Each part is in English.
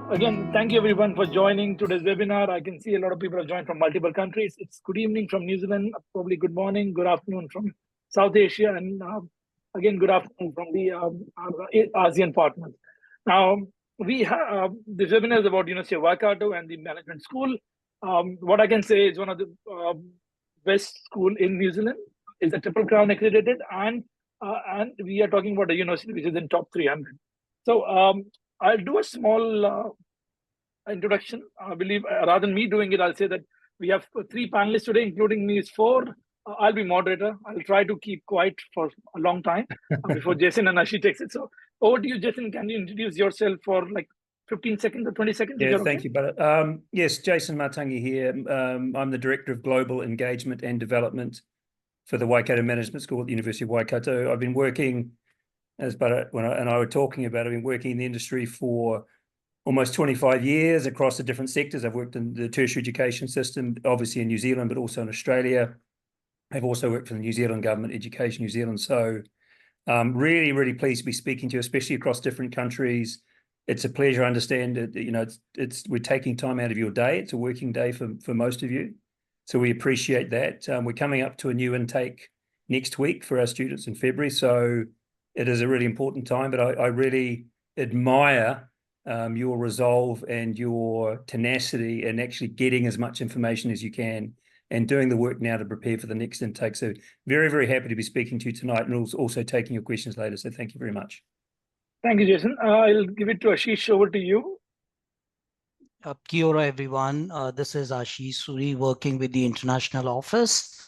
Again, thank you everyone for joining today's webinar. I can see a lot of people have joined from multiple countries. It's good evening from New Zealand, probably good morning, good afternoon from South Asia, and again, good afternoon from the our ASEAN partners. Now, we have this webinar is about University of Waikato and the Management School. What I can say is one of the best school in New Zealand. Is a Triple Crown accredited, and we are talking about a university which is in top 300. So I'll do a small introduction. I believe rather than me doing it, I'll say that we have 3 panelists today, including me is 4. I'll be moderator. I'll try to keep quiet for a long time before Jason and Ashi takes it. So over to you, Jason. Can you introduce yourself for like 15 seconds or 20 seconds? Yeah, thank you, Bharat. Yes, Jason Martangi here. I'm the Director of Global Engagement and Development for the Waikato Management School at the University of Waikato. I've been working, as Bharat and I were talking about, I've been working in the industry for almost 25 years across the different sectors. I've worked in the tertiary education system, obviously in New Zealand, but also in Australia. I've also worked for the New Zealand Government, Education New Zealand. So really, really pleased to be speaking to you, especially across different countries. It's a pleasure. I understand that, we're taking time out of your day. It's a working day for most of you. So we appreciate that. We're coming up to a new intake next week for our students in February. So it is a really important time, but I really admire your resolve and your tenacity and actually getting as much information as you can and doing the work now to prepare for the next intake. So very, very happy to be speaking to you tonight and also taking your questions later. So thank you very much. Thank you, Jason. I'll give it to Ashish. Over to you. Kia ora, everyone. This is Ashish Suri working with the International Office.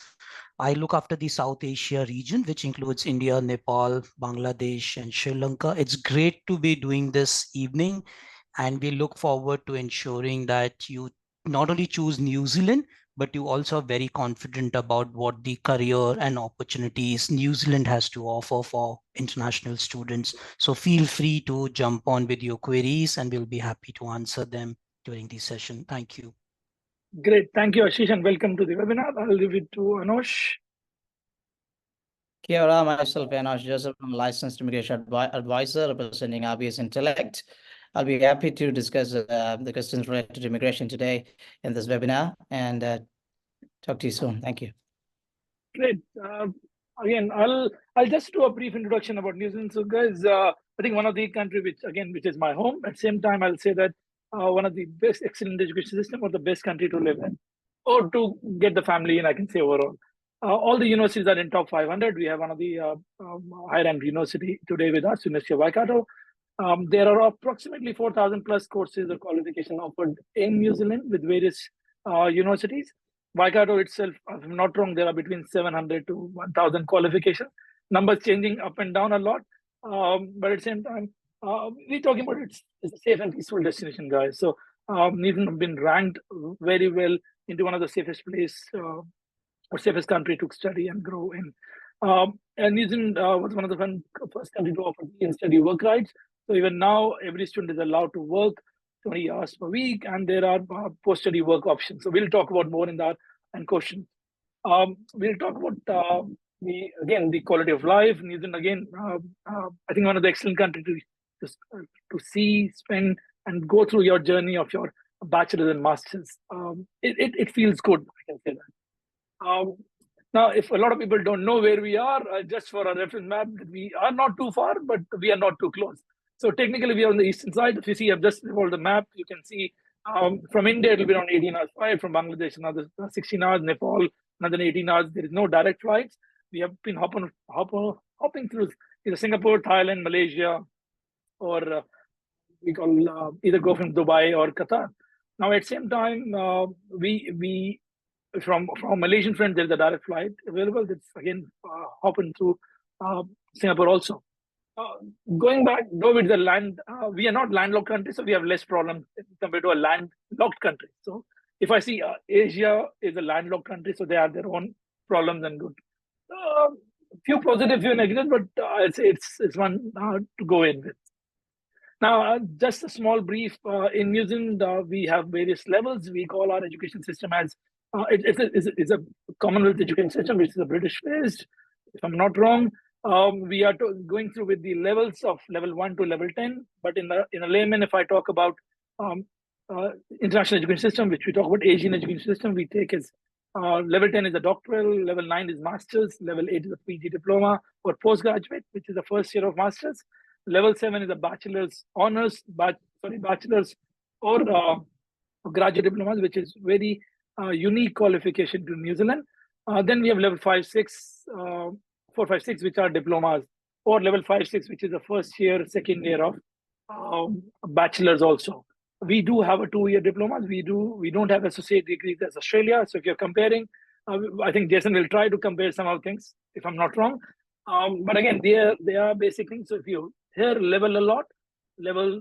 I look after the South Asia region, which includes India, Nepal, Bangladesh, and Sri Lanka. It's great to be doing this evening, and we look forward to ensuring that you not only choose New Zealand, but you also are very confident about what the career and opportunities New Zealand has to offer for international students. So feel free to jump on with your queries, and we'll be happy to answer them during the session. Thank you. Great. Thank you, Ashish, and welcome to the webinar. I'll leave it to Anosh. Kia ora, myself, Anosh Joseph, I'm a licensed immigration advisor representing RBS Intellect. I'll be happy to discuss the questions related to immigration today in this webinar and talk to you soon. Thank you. Great. Again, I'll just do a brief introduction about New Zealand. So, guys, I think one of the country which is my home. At the same time, I'll say that one of the best excellent education system or the best country to live in or to get the family in, I can say overall. All the universities are in top 500. We have one of the high-ranked university today with us, University of Waikato. There are approximately 4,000 plus courses or qualification offered in New Zealand with various universities. Waikato itself, if I'm not wrong, there are between 700 to 1,000 qualifications. Numbers changing up and down a lot, but at the same time, we're talking about it's a safe and peaceful destination, guys. So New Zealand have been ranked very well into one of the safest place or safest country to study and grow in. And New Zealand was one of the first country to offer in-study work rights. So even now, every student is allowed to work 20 hours per week, and there are post-study work options. So we'll talk about more in that and questions. We'll talk about the quality of life. New Zealand again, I think one of the excellent countries to see, spend, and go through your journey of your bachelor's and master's. It feels good. I can say that. Now, if a lot of people don't know where we are, just for a reference map, we are not too far, but we are not too close. So technically, we are on the eastern side. If you see, I've just rolled the map. You can see from India, it will be around 18 hours flight. From Bangladesh, another 16 hours. Nepal, another 18 hours. There is no direct flights. We have been hopping through either Singapore, Thailand, Malaysia, or we call either go from Dubai or Qatar. Now, at the same time, we from Malaysian friends, there's a direct flight available. That's again hopping through Singapore also. Going back, though with the land, we are not landlocked country, so we have less problems compared to a landlocked country. So if I see Asia is a landlocked country, so they have their own problems and good. Few positive, few negative, but it's one to go in with. Now, just a small brief. In New Zealand, we have various levels. We call our education system as it's a Commonwealth education system, which is a British-based, if I'm not wrong. We are going through with the levels of level 1 to level 10. But in a layman, if I talk about international education system, which we talk about Asian education system, we take as level 10 is a doctoral, level 9 is master's, level 8 is a PG diploma or postgraduate, which is the first year of master's. Level 7 is a bachelor's honors, bachelor's or graduate diplomas, which is very unique qualification to New Zealand. Then we have level 5, 6, 4, 5, 6, which are diplomas, or level 5, 6, which is the first year, second year of bachelor's also. We do have a 2-year diplomas. We don't have associate degrees as Australia. So if you're comparing, I think Jason will try to compare some of things if I'm not wrong. But again, they are basic things. So if you hear level a lot, level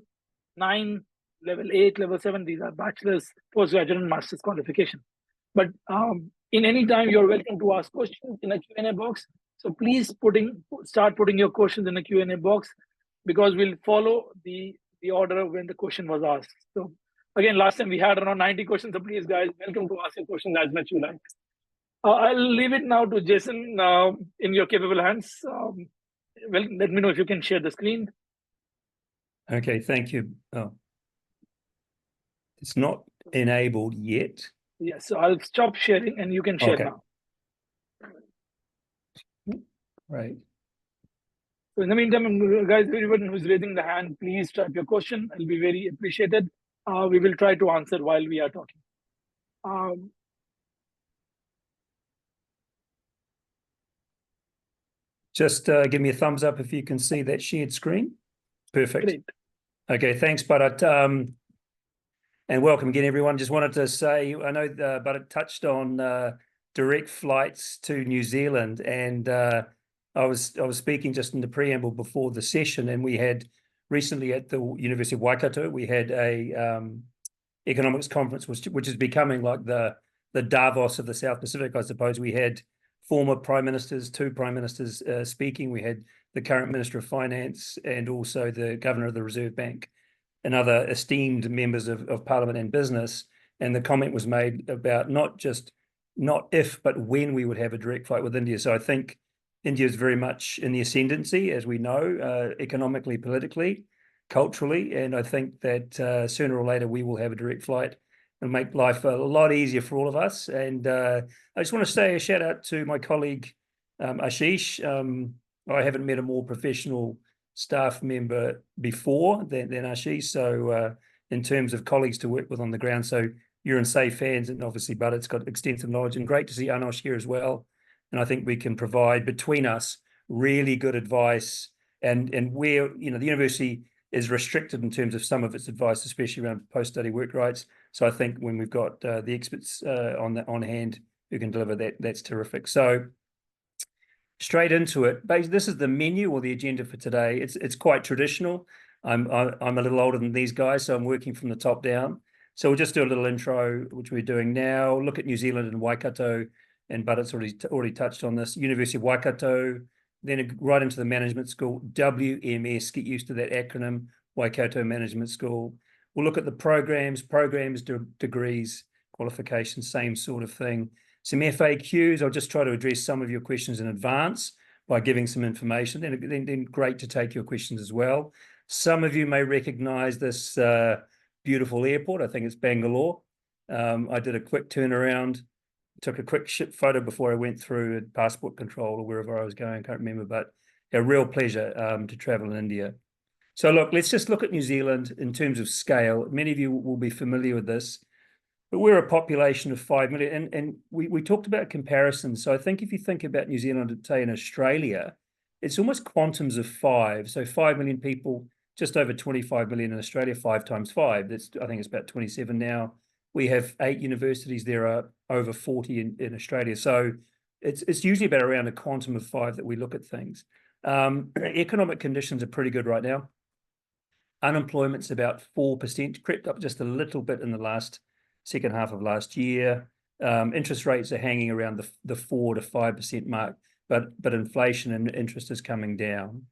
9, level 8, level 7, these are bachelor's, postgraduate, and master's qualification. But in any time, you're welcome to ask questions in a Q&A box. So please start putting your questions in the Q&A box, because we'll follow the order when the question was asked. So again, last time we had around 90 questions. So please, guys, welcome to ask your questions as much you like. I'll leave it now to Jason in your capable hands. Well, let me know if you can share the screen. Okay, thank you. Oh, it's not enabled yet. Yes, so I'll stop sharing and you can share now. Right. So in the meantime, guys, everyone who's raising the hand, please type your question. It'll be very appreciated. We will try to answer while we are talking. Just give me a thumbs up if you can see that shared screen. Perfect. Great. Okay, thanks, Bharat. And welcome again, everyone. Just wanted to say, I know Bharat touched on direct flights to New Zealand, and I was speaking just in the preamble before the session, and we had recently at the University of Waikato, we had a economics conference, which is becoming like the Davos of the South Pacific, I suppose. We had former prime ministers, 2 prime ministers speaking. We had the current Minister of Finance and also the Governor of the Reserve Bank and other esteemed members of Parliament and business. And the comment was made about not if, but when we would have a direct flight with India. So I think India is very much in the ascendancy, as we know, economically, politically, culturally. And I think that sooner or later we will have a direct flight and make life a lot easier for all of us. And I just want to say a shout out to my colleague, Ashish. I haven't met a more professional staff member before than Ashish. So in terms of colleagues to work with on the ground, so you're in safe hands, and obviously Bharat's got extensive knowledge, and great to see Anosh here as well. And I think we can provide between us really good advice, and where, you know, the university is restricted in terms of some of its advice, especially around post-study work rights. So I think when we've got the experts on hand who can deliver that, that's terrific. So straight into it. Basically, this is the menu or the agenda for today. It's quite traditional. I'm a little older than these guys, so I'm working from the top down. So we'll just do a little intro, which we're doing now. Look at New Zealand and Waikato, and Bharat's already touched on this. University of Waikato, then right into the management school, WMS. Get used to that acronym, Waikato Management School. We'll look at the programs, degrees, qualifications, same sort of thing. Some FAQs. I'll just try to address some of your questions in advance by giving some information. Then great to take your questions as well. Some of you may recognize this beautiful airport. I think it's Bangalore. I did a quick turnaround, took a quick photo before I went through passport control or wherever I was going. I can't remember, but a real pleasure to travel in India. So look, let's just look at New Zealand in terms of scale. Many of you will be familiar with this, but we're a population of 5 million. And we talked about comparisons. So I think if you think about New Zealand, say in Australia, it's almost quantums of 5. So 5 million people, just over 25 million in Australia, 5 times 5. That's, I think it's about 27 now. We have 8 universities. There are over 40 in Australia. So it's usually about around a quantum of 5 that we look at things. Economic conditions are pretty good right now. Unemployment's about 4%, crept up just a little bit in the second half of last year. Interest rates are hanging around the 4 to 5% mark, but inflation and interest is coming down.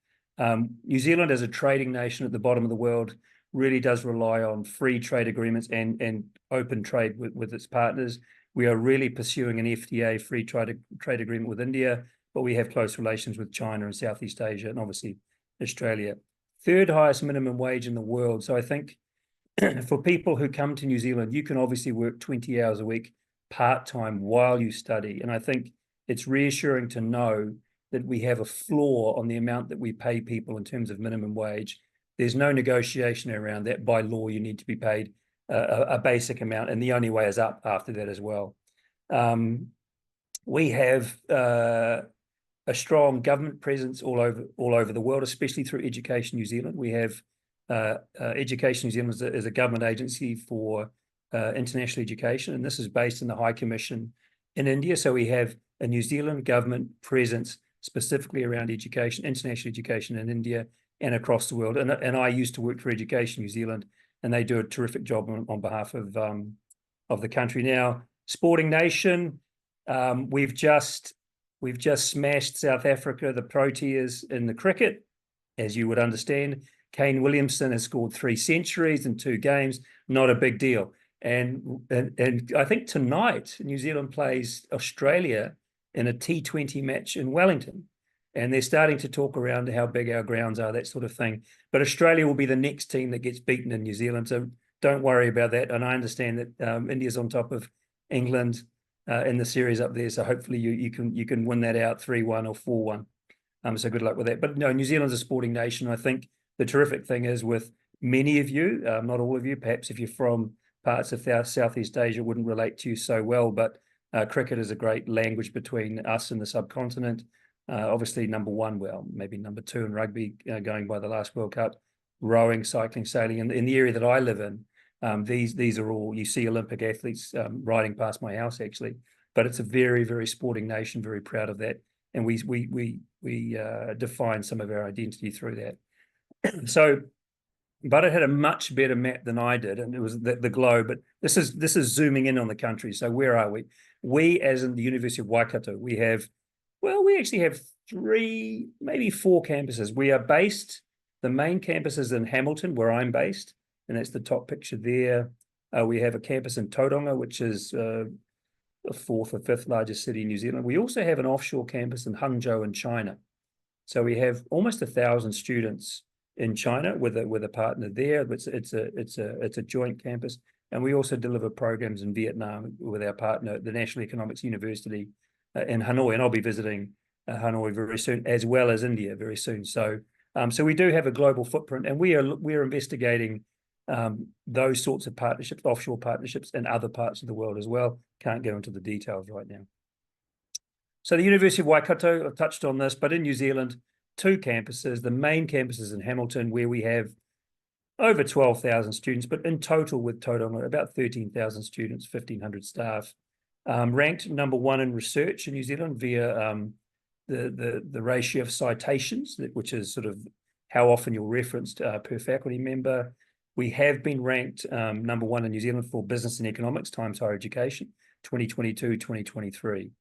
New Zealand as a trading nation at the bottom of the world really does rely on free trade agreements and open trade with its partners. We are really pursuing an FTA, free trade agreement with India, but we have close relations with China and Southeast Asia and obviously Australia. 3rd highest minimum wage in the world. So I think for people who come to New Zealand, you can obviously work 20 hours a week part-time while you study. And I think it's reassuring to know that we have a floor on the amount that we pay people in terms of minimum wage. There's no negotiation around that. By law, you need to be paid a basic amount, and the only way is up after that as well. We have a strong government presence all over the world, especially through Education New Zealand. We have Education New Zealand is a government agency for international education, and this is based in the High Commission in India. So we have a New Zealand government presence specifically around education, international education in India and across the world. And I used to work for Education New Zealand, and they do a terrific job on behalf of the country. Now, sporting nation, we've just smashed South Africa, the Proteas, in the cricket, as you would understand. Kane Williamson has scored 3 centuries in 2 games, not a big deal. And I think tonight New Zealand plays Australia in a T20 match in Wellington. And they're starting to talk around how big our grounds are, that sort of thing. But Australia will be the next team that gets beaten in New Zealand, so don't worry about that. And I understand that India's on top of England in the series up there, so hopefully you can win that out 3-1 or 4-1. So good luck with that. But no, New Zealand's a sporting nation. I think the terrific thing is with many of you, not all of you, perhaps if you're from parts of Southeast Asia, it wouldn't relate to you so well, but cricket is a great language between us and the subcontinent. Obviously number 1, well, maybe number 2 in rugby, going by the last World Cup, rowing, cycling, sailing. In the area that I live in, these are all, you see Olympic athletes riding past my house actually, but it's a very, very sporting nation, very proud of that. And we define some of our identity through that. So, but it had a much better map than I did, and it was the globe. But this is zooming in on the country. So where are we? We, as in the University of Waikato, we actually have 3, maybe 4 campuses. We are based, the main campus is in Hamilton, where I'm based, and that's the top picture there. We have a campus in Tauranga, which is the 4th or 5th largest city in New Zealand. We also have an offshore campus in Hangzhou in China. So we have almost 1,000 students in China with a partner there. It's a joint campus, and we also deliver programs in Vietnam with our partner, the National Economics University in Hanoi, and I'll be visiting Hanoi very soon, as well as India very soon. So, so we do have a global footprint, and we're investigating those sorts of partnerships, offshore partnerships, in other parts of the world as well. Can't go into the details right now. So the University of Waikato, I've touched on this, but in New Zealand, 2 campuses. The main campus is in Hamilton, where we have over 12,000 students, but in total with Tauranga, about 13,000 students, 1,500 staff. Ranked number 1 in research in New Zealand via the ratio of citations, which is sort of how often you're referenced per faculty member. We have been ranked number 1 in New Zealand for business and economics times higher education, 2022, 2023.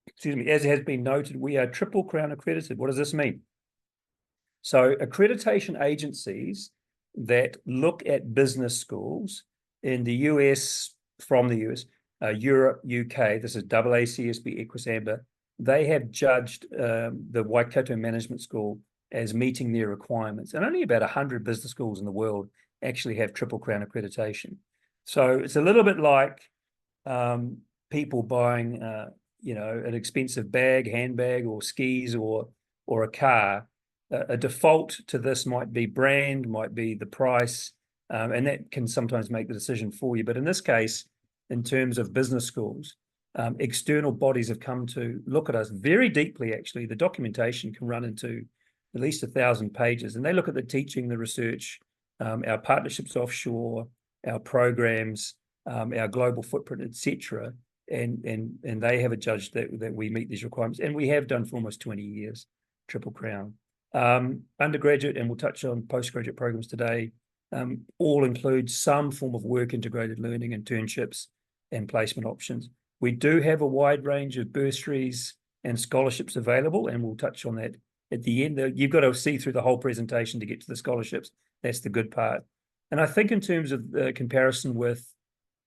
Excuse me, as has been noted, we are Triple Crown accredited. What does this mean? So accreditation agencies that look at business schools in the US, from the US, Europe, UK, this is AACSB, Equus Amber, they have judged the Waikato Management School as meeting their requirements. And only about 100 business schools in the world actually have Triple Crown accreditation. So it's a little bit like people buying an expensive handbag, or skis, or a car. A default to this might be brand, might be the price, and that can sometimes make the decision for you. But in this case, in terms of business schools, external bodies have come to look at us very deeply. Actually, the documentation can run into at least 1,000 pages, and they look at the teaching, the research, our partnerships offshore, our programs, our global footprint, etc. And they have adjudged that we meet these requirements, and we have done for almost 20 years, Triple Crown. Undergraduate, and we'll touch on postgraduate programs today, all include some form of work integrated learning, internships, and placement options. We do have a wide range of bursaries and scholarships available, and we'll touch on that at the end. You've got to see through the whole presentation to get to the scholarships. That's the good part. And I think in terms of the comparison with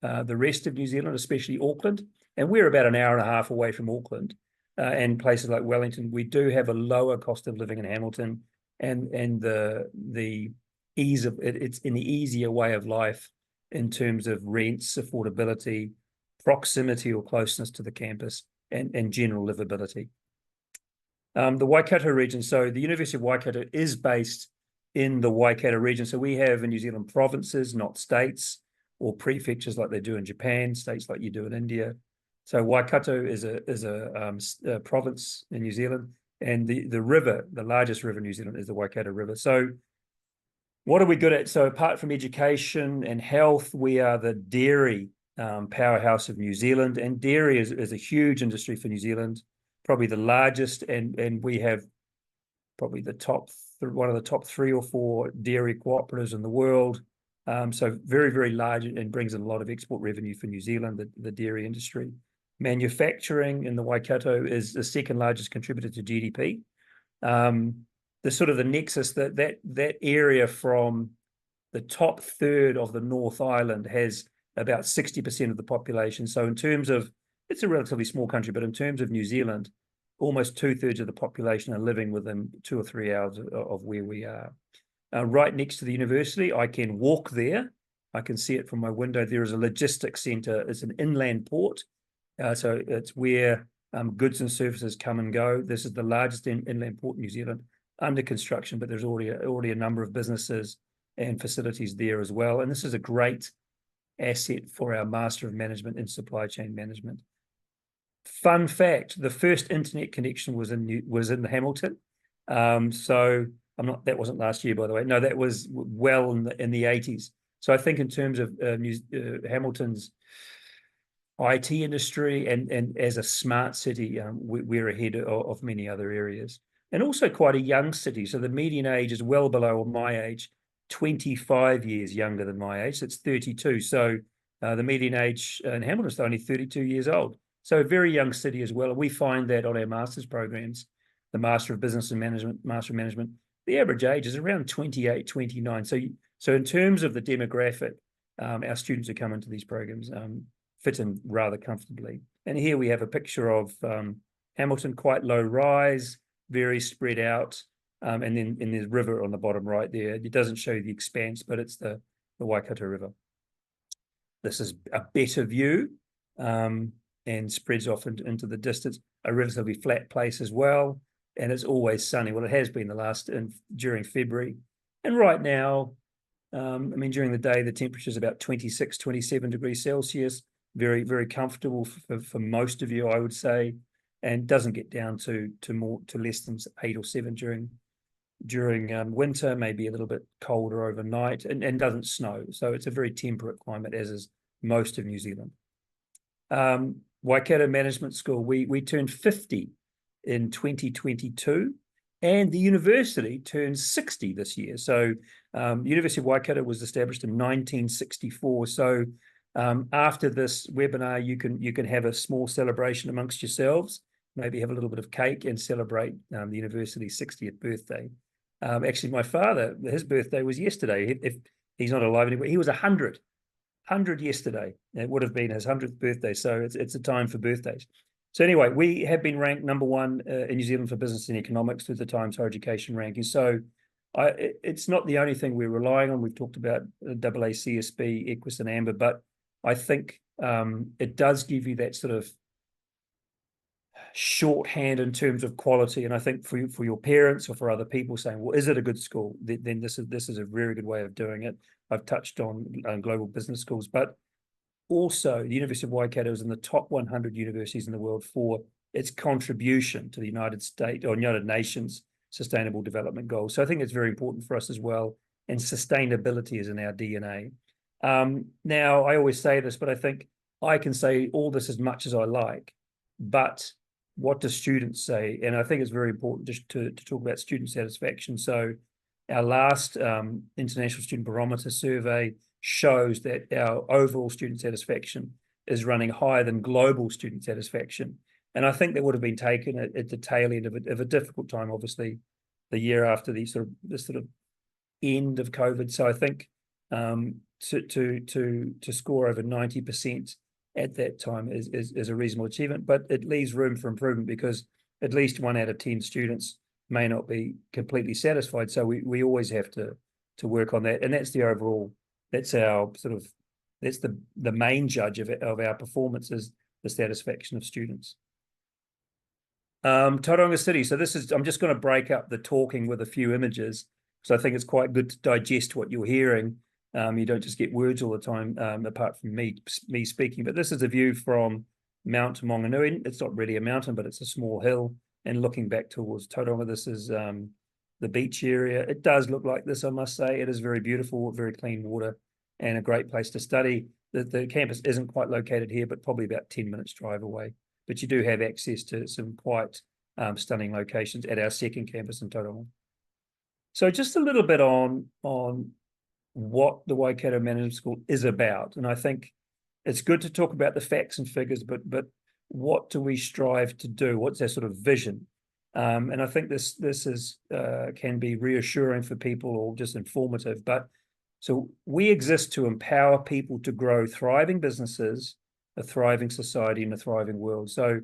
the rest of New Zealand, especially Auckland, and we're about an hour and a half away from Auckland, and places like Wellington, we do have a lower cost of living in Hamilton, and the ease of it, it's an easier way of life in terms of rents, affordability, proximity or closeness to the campus, and general livability. The Waikato region, so the University of Waikato is based in the Waikato region. So we have in New Zealand provinces, not states, or prefectures like they do in Japan, states like you do in India. So Waikato is a province in New Zealand, and the river, the largest river in New Zealand, is the Waikato River. So what are we good at? So apart from education and health, we are the dairy powerhouse of New Zealand, and dairy is a huge industry for New Zealand, probably the largest, and we have probably one of the top 3 or 4 dairy cooperatives in the world. So very, very large, and brings in a lot of export revenue for New Zealand, the dairy industry. Manufacturing in the Waikato is the second largest contributor to GDP. The sort of the nexus that area from the top third of the North Island has about 60% of the population. So in terms of, it's a relatively small country, but in terms of New Zealand, almost 2/3 of the population are living within 2 or 3 hours of where we are. Right next to the university, I can walk there. I can see it from my window. There is a logistics centre. It's an inland port. So it's where goods and services come and go. This is the largest inland port in New Zealand, under construction, but there's already a number of businesses and facilities there as well. And this is a great asset for our Master of Management in Supply Chain Management. Fun fact: the first internet connection was in Hamilton. So that wasn't last year, by the way. No, that was well in the 80s. So I think in terms of Hamilton's IT industry and as a smart city, we're ahead of many other areas. And also quite a young city. So the median age is well below my age, 25 years younger than my age. So it's 32. So the median age in Hamilton is only 32 years old. So a very young city as well. And we find that on our master's programs, the Master of Business and Management, Master of Management, the average age is around 28, 29. So in terms of the demographic, our students who come into these programs fit in rather comfortably. And here we have a picture of Hamilton, quite low rise, very spread out, and then there's river on the bottom right there. It doesn't show the expanse, but it's the Waikato River. This is a better view and spreads off into the distance. A relatively flat place as well, and it's always sunny. Well, it has been during February, and right now, during the day the temperature is about 26, 27 degrees Celsius. Very, very comfortable for most of you, I would say. And doesn't get down to less than 8 or 7 during winter, maybe a little bit colder overnight, and doesn't snow. So it's a very temperate climate, as is most of New Zealand. Waikato Management School, we turned 50 in 2022, and the university turns 60 this year. So University of Waikato was established in 1964. So after this webinar, you can have a small celebration amongst yourselves. Maybe have a little bit of cake and celebrate the university's 60th birthday. Actually, my father, his birthday was yesterday. If he's not alive anymore, he was 100 yesterday. It would have been his 100th birthday. So it's a time for birthdays. So anyway, we have been ranked #1 in New Zealand for business and economics through the Times Higher Education ranking. So it's not the only thing we're relying on. We've talked about AACSB, Equus and Amber, but I think it does give you that sort of shorthand in terms of quality. And I think for your parents or for other people saying, well, is it a good school? Then this is a very good way of doing it. I've touched on global business schools, but also the University of Waikato is in the top 100 universities in the world for its contribution to the United States or United Nations Sustainable Development Goals. So I think it's very important for us as well. And sustainability is in our DNA. Now, I always say this, but I think I can say all this as much as I like, but what do students say? And I think it's very important just to talk about student satisfaction. So our last International Student Barometer survey shows that our overall student satisfaction is running higher than global student satisfaction. And I think that would have been taken at the tail end of a difficult time, obviously, the year after the sort of end of COVID. So I think to score over 90% at that time is a reasonable achievement, but it leaves room for improvement because at least 1 out of 10 students may not be completely satisfied. So we always have to work on that. And that's the overall, that's our sort of, that's the main judge of our performance is the satisfaction of students. Tauranga City. So this is, I'm just going to break up the talking with a few images, because I think it's quite good to digest what you're hearing. You don't just get words all the time, apart from me speaking. But this is a view from Mount Maunganui. It's not really a mountain, but it's a small hill. And looking back towards Tauranga, this is the beach area. It does look like this, I must say. It is very beautiful, very clean water, and a great place to study. The campus isn't quite located here, but probably about 10 minutes drive away. But you do have access to some quite stunning locations at our second campus in Tauranga. So just a little bit on what the Waikato Management School is about. And I think it's good to talk about the facts and figures, but what do we strive to do? What's our sort of vision? And I think this is can be reassuring for people or just informative. But so we exist to empower people to grow thriving businesses, a thriving society, and a thriving world. So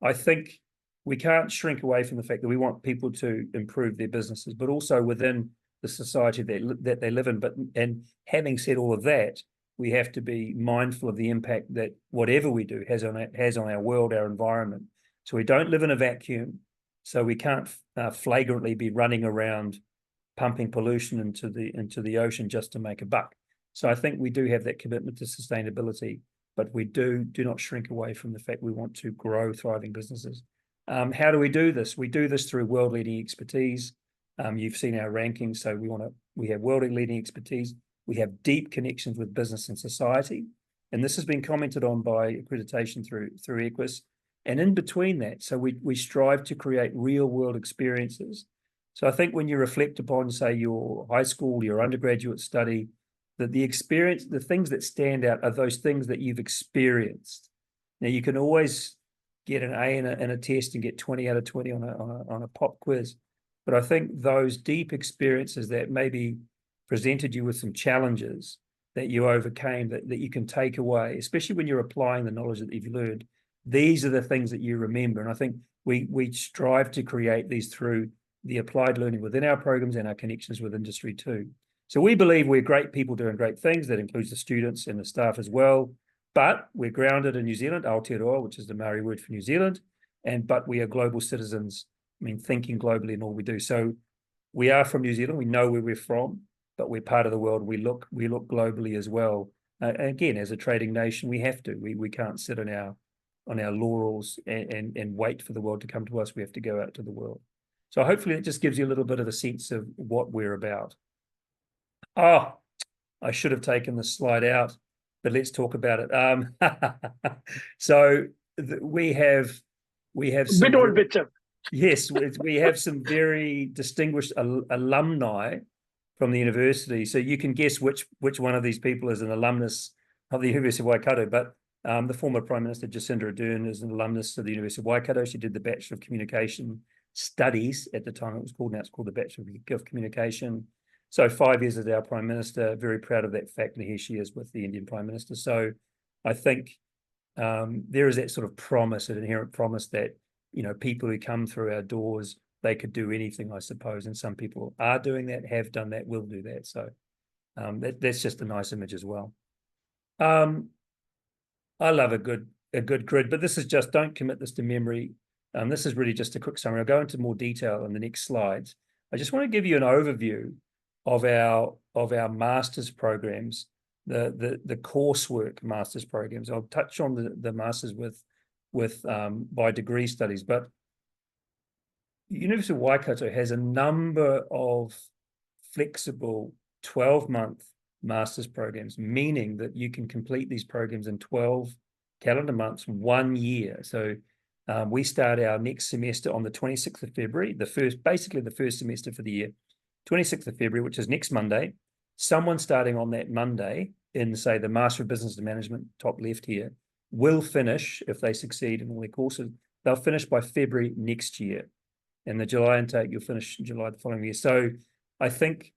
I think we can't shrink away from the fact that we want people to improve their businesses, but also within the society that they live in. And having said all of that, we have to be mindful of the impact that whatever we do has on our world, our environment. So we don't live in a vacuum. So we can't flagrantly be running around pumping pollution into the ocean just to make a buck. So I think we do have that commitment to sustainability, but we do not shrink away from the fact we want to grow thriving businesses. How do we do this? We do this through world-leading expertise. You've seen our rankings, so we have world-leading expertise. We have deep connections with business and society, and this has been commented on by accreditation through EQUIS. And in between that, so we strive to create real-world experiences. So I think when you reflect upon, say, your high school, your undergraduate study, that the experience, the things that stand out are those things that you've experienced. Now, you can always get an A in a test and get 20 out of 20 on a pop quiz. But I think those deep experiences that maybe presented you with some challenges that you overcame, that you can take away, especially when you're applying the knowledge that you've learned, these are the things that you remember. And I think we strive to create these through the applied learning within our programs and our connections with industry too. So we believe we're great people doing great things. That includes the students and the staff as well. But we're grounded in New Zealand, Aotearoa, which is the Maori word for New Zealand. But we are global citizens, thinking globally in all we do. So we are from New Zealand. We know where we're from, but we're part of the world. We look globally as well. Again, as a trading nation, we have to. We can't sit on our laurels and wait for the world to come to us. We have to go out to the world. So hopefully it just gives you a little bit of a sense of what we're about. Oh, I should have taken this slide out, but let's talk about it. So we have some bit old picture. Yes, we have some very distinguished alumni from the university. So you can guess which one of these people is an alumnus of the University of Waikato. But the former Prime Minister Jacinda Ardern is an alumnus of the University of Waikato. She did the Bachelor of Communication Studies at the time it was called. Now it's called the Bachelor of Communication. So 5 years as our Prime Minister, very proud of that fact. And here she is with the Indian Prime Minister. So I think there is that sort of promise, an inherent promise that, people who come through our doors, they could do anything, I suppose. And some people are doing that, have done that, will do that. So that's just a nice image as well. I love a good grid, but this is just, don't commit this to memory. This is really just a quick summary. I'll go into more detail in the next slides. I just want to give you an overview of our master's programs, the coursework master's programs. I'll touch on the master's with by degree studies, but University of Waikato has a number of flexible 12-month master's programs, meaning that you can complete these programs in 12 calendar months, 1 year. So we start our next semester on the 26th of February, basically the first semester for the year, 26th of February, which is next Monday. Someone starting on that Monday in, say, the Master of Business Management, top left here, will finish, if they succeed in all their courses, they'll finish by February next year. And the July intake, you'll finish in July the following year. So I think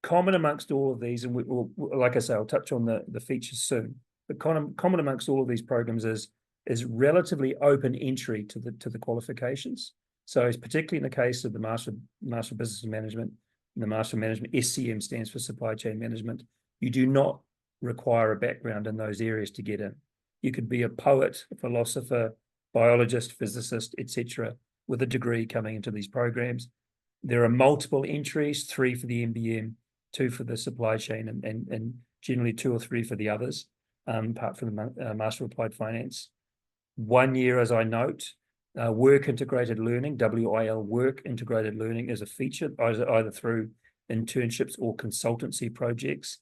common amongst all of these, and like I say, I'll touch on the features soon, but common amongst all of these programs is relatively open entry to the qualifications. So it's particularly in the case of the Master of Business Management, the Master of Management, SCM stands for Supply Chain Management. You do not require a background in those areas to get in. You could be a poet, a philosopher, biologist, physicist, etc., with a degree coming into these programs. There are multiple entries, 3 for the MBM, 2 for the supply chain, and generally 2 or 3 for the others, apart from the Master of Applied Finance. 1 year, as I note, work integrated learning, WIL, work integrated learning is a feature, either through internships or consultancy projects.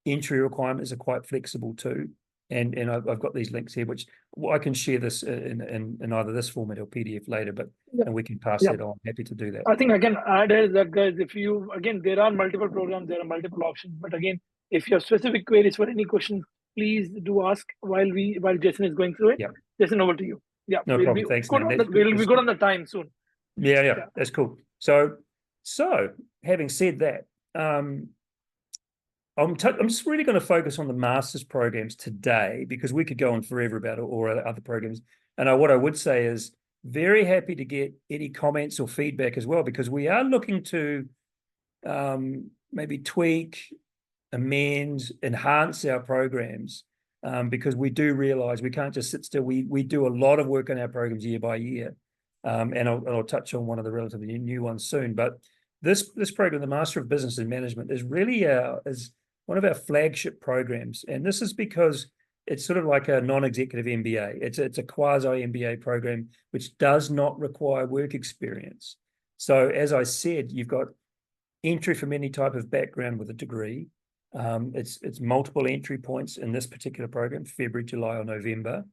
Entry requirements are quite flexible too. And I've got these links here, which I can share this in either this format or PDF later, but and we can pass that on. Happy to do that. I think I can add is that, guys, if you, again, there are multiple programs, there are multiple options, but again, if you have specific queries for any question, please do ask while Jason is going through it. Yeah. Jason, over to you. Yeah, No problem. Thanks, man. We'll be good on the time soon. Yeah, that's cool. So having said that, I'm just really going to focus on the master's programs today, because we could go on forever about it, or other programs. And what I would say is very happy to get any comments or feedback as well, because we are looking to maybe tweak, amend, enhance our programs, because we do realize we can't just sit still. We do a lot of work on our programs year by year, and I'll touch on one of the relatively new ones soon. But this program, the Master of Business and Management, is really is one of our flagship programs, and this is because it's sort of like a non-executive MBA. It's a quasi MBA program which does not require work experience. So as I said, you've got entry from any type of background with a degree. It's multiple entry points in this particular program, February, July, or November.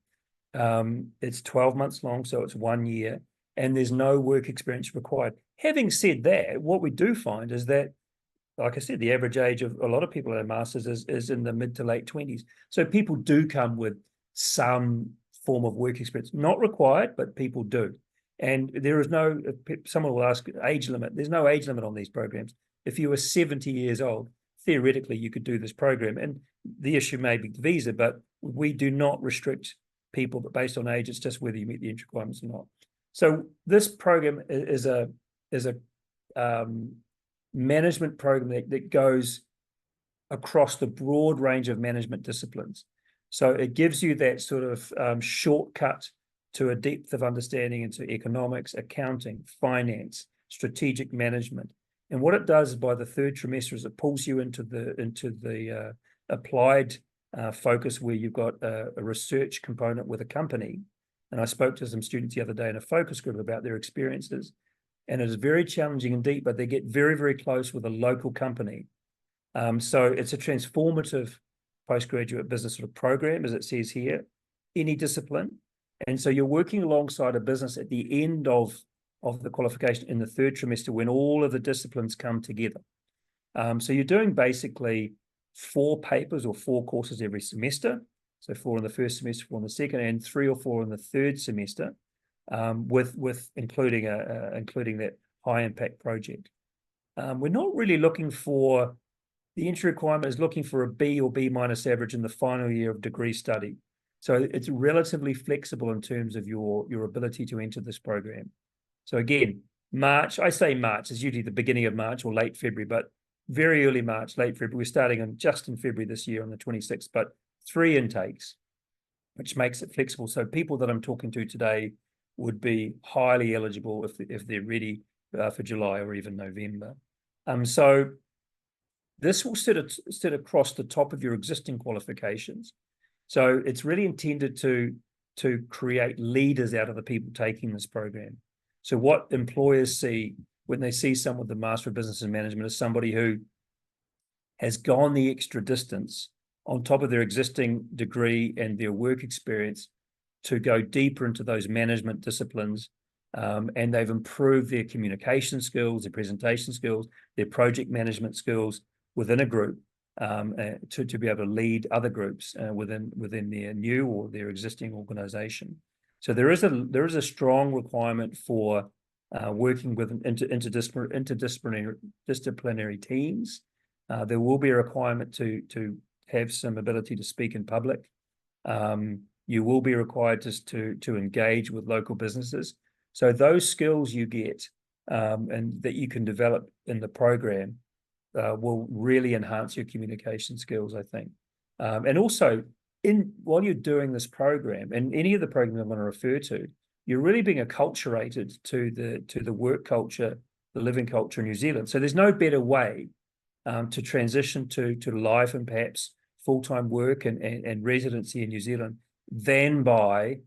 It's 12 months long, so it's 1 year, and there's no work experience required. Having said that, what we do find is that, like I said, the average age of a lot of people at a master's is in the mid to late 20s. So people do come with some form of work experience, not required, but people do. And there is no, someone will ask, age limit. There's no age limit on these programs. If you were 70 years old, theoretically, you could do this program. And the issue may be the visa, but we do not restrict people based on age. It's just whether you meet the entry requirements or not. So this program is a management program that goes across the broad range of management disciplines. So it gives you that sort of shortcut to a depth of understanding into economics, accounting, finance, strategic management. And what it does by the 3rd trimester is it pulls you into the applied focus, where you've got a research component with a company. And I spoke to some students the other day in a focus group about their experiences. And it is very challenging and deep, but they get very, very close with a local company. So it's a transformative postgraduate business sort of program, as it says here, any discipline. And so you're working alongside a business at the end of the qualification in the 3rd trimester, when all of the disciplines come together. So you're doing basically 4 papers or 4 courses every semester. So 4 in the 1st semester, 4 in the 2nd, and 3 or 4 in the 3rd semester. With including that high impact project. We're not really looking for, the entry requirement is looking for a B or B- average in the final year of degree study. So it's relatively flexible in terms of your ability to enter this program. So again, March, I say March, is usually the beginning of March or late February, but very early March, late February. We're starting just in February this year on the 26th, but 3 intakes, which makes it flexible. So people that I'm talking to today would be highly eligible if they're ready for July or even November. So this will sit across the top of your existing qualifications. So it's really intended to create leaders out of the people taking this program. So what employers see when they see someone with the Master of Business and Management is somebody who has gone the extra distance on top of their existing degree and their work experience to go deeper into those management disciplines, and they've improved their communication skills, their presentation skills, their project management skills within a group, to be able to lead other groups within their new or their existing organization. So there is a strong requirement for working with interdisciplinary teams. There will be a requirement to have some ability to speak in public. You will be required to engage with local businesses. So those skills you get and that you can develop in the program will really enhance your communication skills, I think. And also, while you're doing this program, and any of the programs I'm going to refer to, you're really being acculturated to the work culture, the living culture in New Zealand. So there's no better way to transition to life and perhaps full-time work and residency in New Zealand than by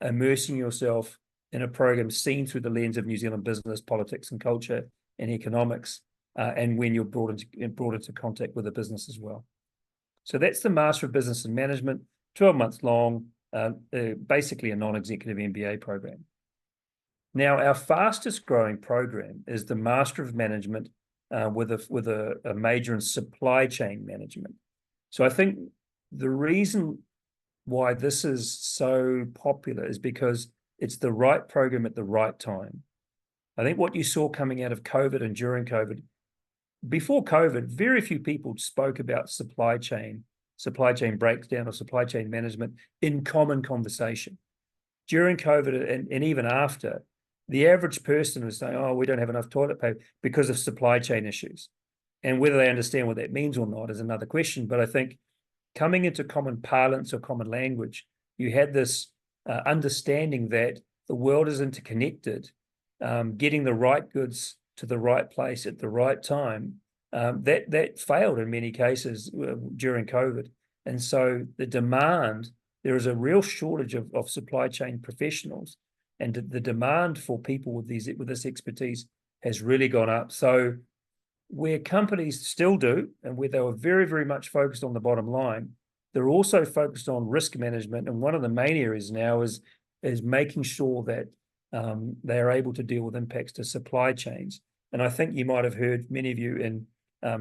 immersing yourself in a program seen through the lens of New Zealand business, politics and culture and economics, and when you're brought into contact with a business as well. So that's the Master of Business and Management, 12 months long, basically a non-executive MBA program. Now, our fastest growing program is the Master of Management with a major in supply chain management. So I think the reason why this is so popular is because it's the right program at the right time. I think what you saw coming out of COVID and during COVID, before COVID, very few people spoke about supply chain breakdown or supply chain management in common conversation. During COVID and even after, the average person was saying, oh, we don't have enough toilet paper because of supply chain issues. And whether they understand what that means or not is another question. But I think coming into common parlance or common language, you had this understanding that the world is interconnected, getting the right goods to the right place at the right time, that failed in many cases during COVID. And so the demand, there is a real shortage of supply chain professionals, and the demand for people with this expertise has really gone up. So where companies still do, and where they were very, very much focused on the bottom line, they're also focused on risk management. And one of the main areas now is making sure that they are able to deal with impacts to supply chains. And I think you might have heard, many of you, in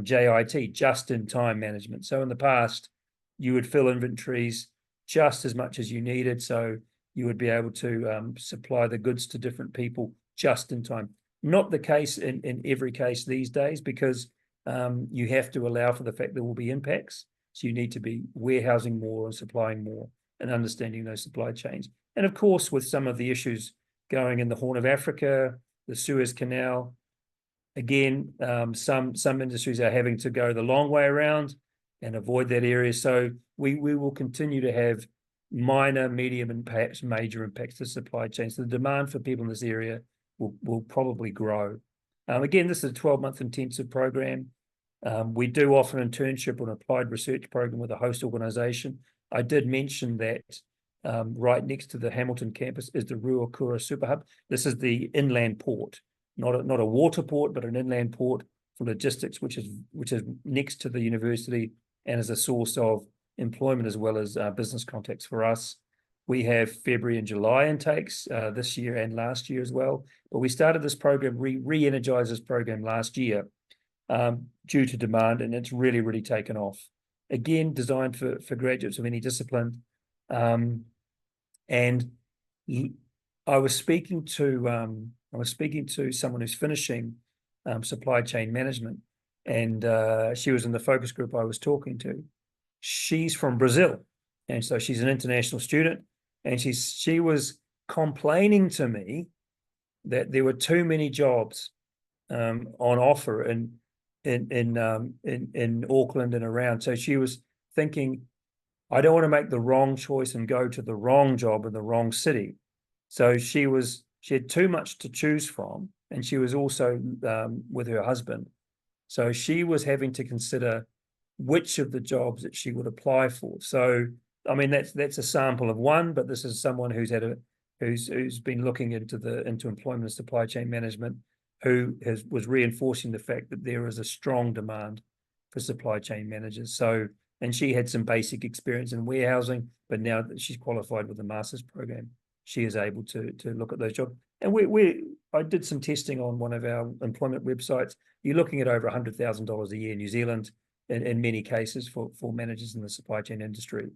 JIT, just-in-time management. So in the past, you would fill inventories just as much as you needed. So you would be able to supply the goods to different people just in time. Not the case in every case these days, because you have to allow for the fact there will be impacts. So you need to be warehousing more and supplying more and understanding those supply chains. And of course, with some of the issues going in the Horn of Africa, the Suez Canal, again, some industries are having to go the long way around and avoid that area. So we will continue to have minor, medium, and perhaps major impacts to supply chains. So the demand for people in this area will probably grow. Again, this is a 12-month intensive program. We do offer an internship or an applied research program with a host organization. I did mention that right next to the Hamilton campus is the Ruakura Super Hub. This is the inland port, not a water port, but an inland port for logistics, which is next to the university and is a source of employment as well as business contacts for us. We have February and July intakes this year and last year as well. But we started this program, re-energized this program last year due to demand, and it's really, really taken off. Again, designed for graduates of any discipline. And I was speaking to someone who's finishing supply chain management, and she was in the focus group I was talking to. She's from Brazil, and so she's an international student, and she was complaining to me that there were too many jobs on offer in Auckland and around. So she was thinking, I don't want to make the wrong choice and go to the wrong job in the wrong city. So she had too much to choose from, and she was also with her husband. So she was having to consider which of the jobs that she would apply for. So, I mean, that's a sample of one, but this is someone who's been looking into employment and supply chain management, who was reinforcing the fact that there is a strong demand for supply chain managers. So, and she had some basic experience in warehousing, but now that she's qualified with the master's program, she is able to look at those jobs. And I did some testing on one of our employment websites. You're looking at over $100,000 a year in New Zealand, in many cases for managers in the supply chain industry.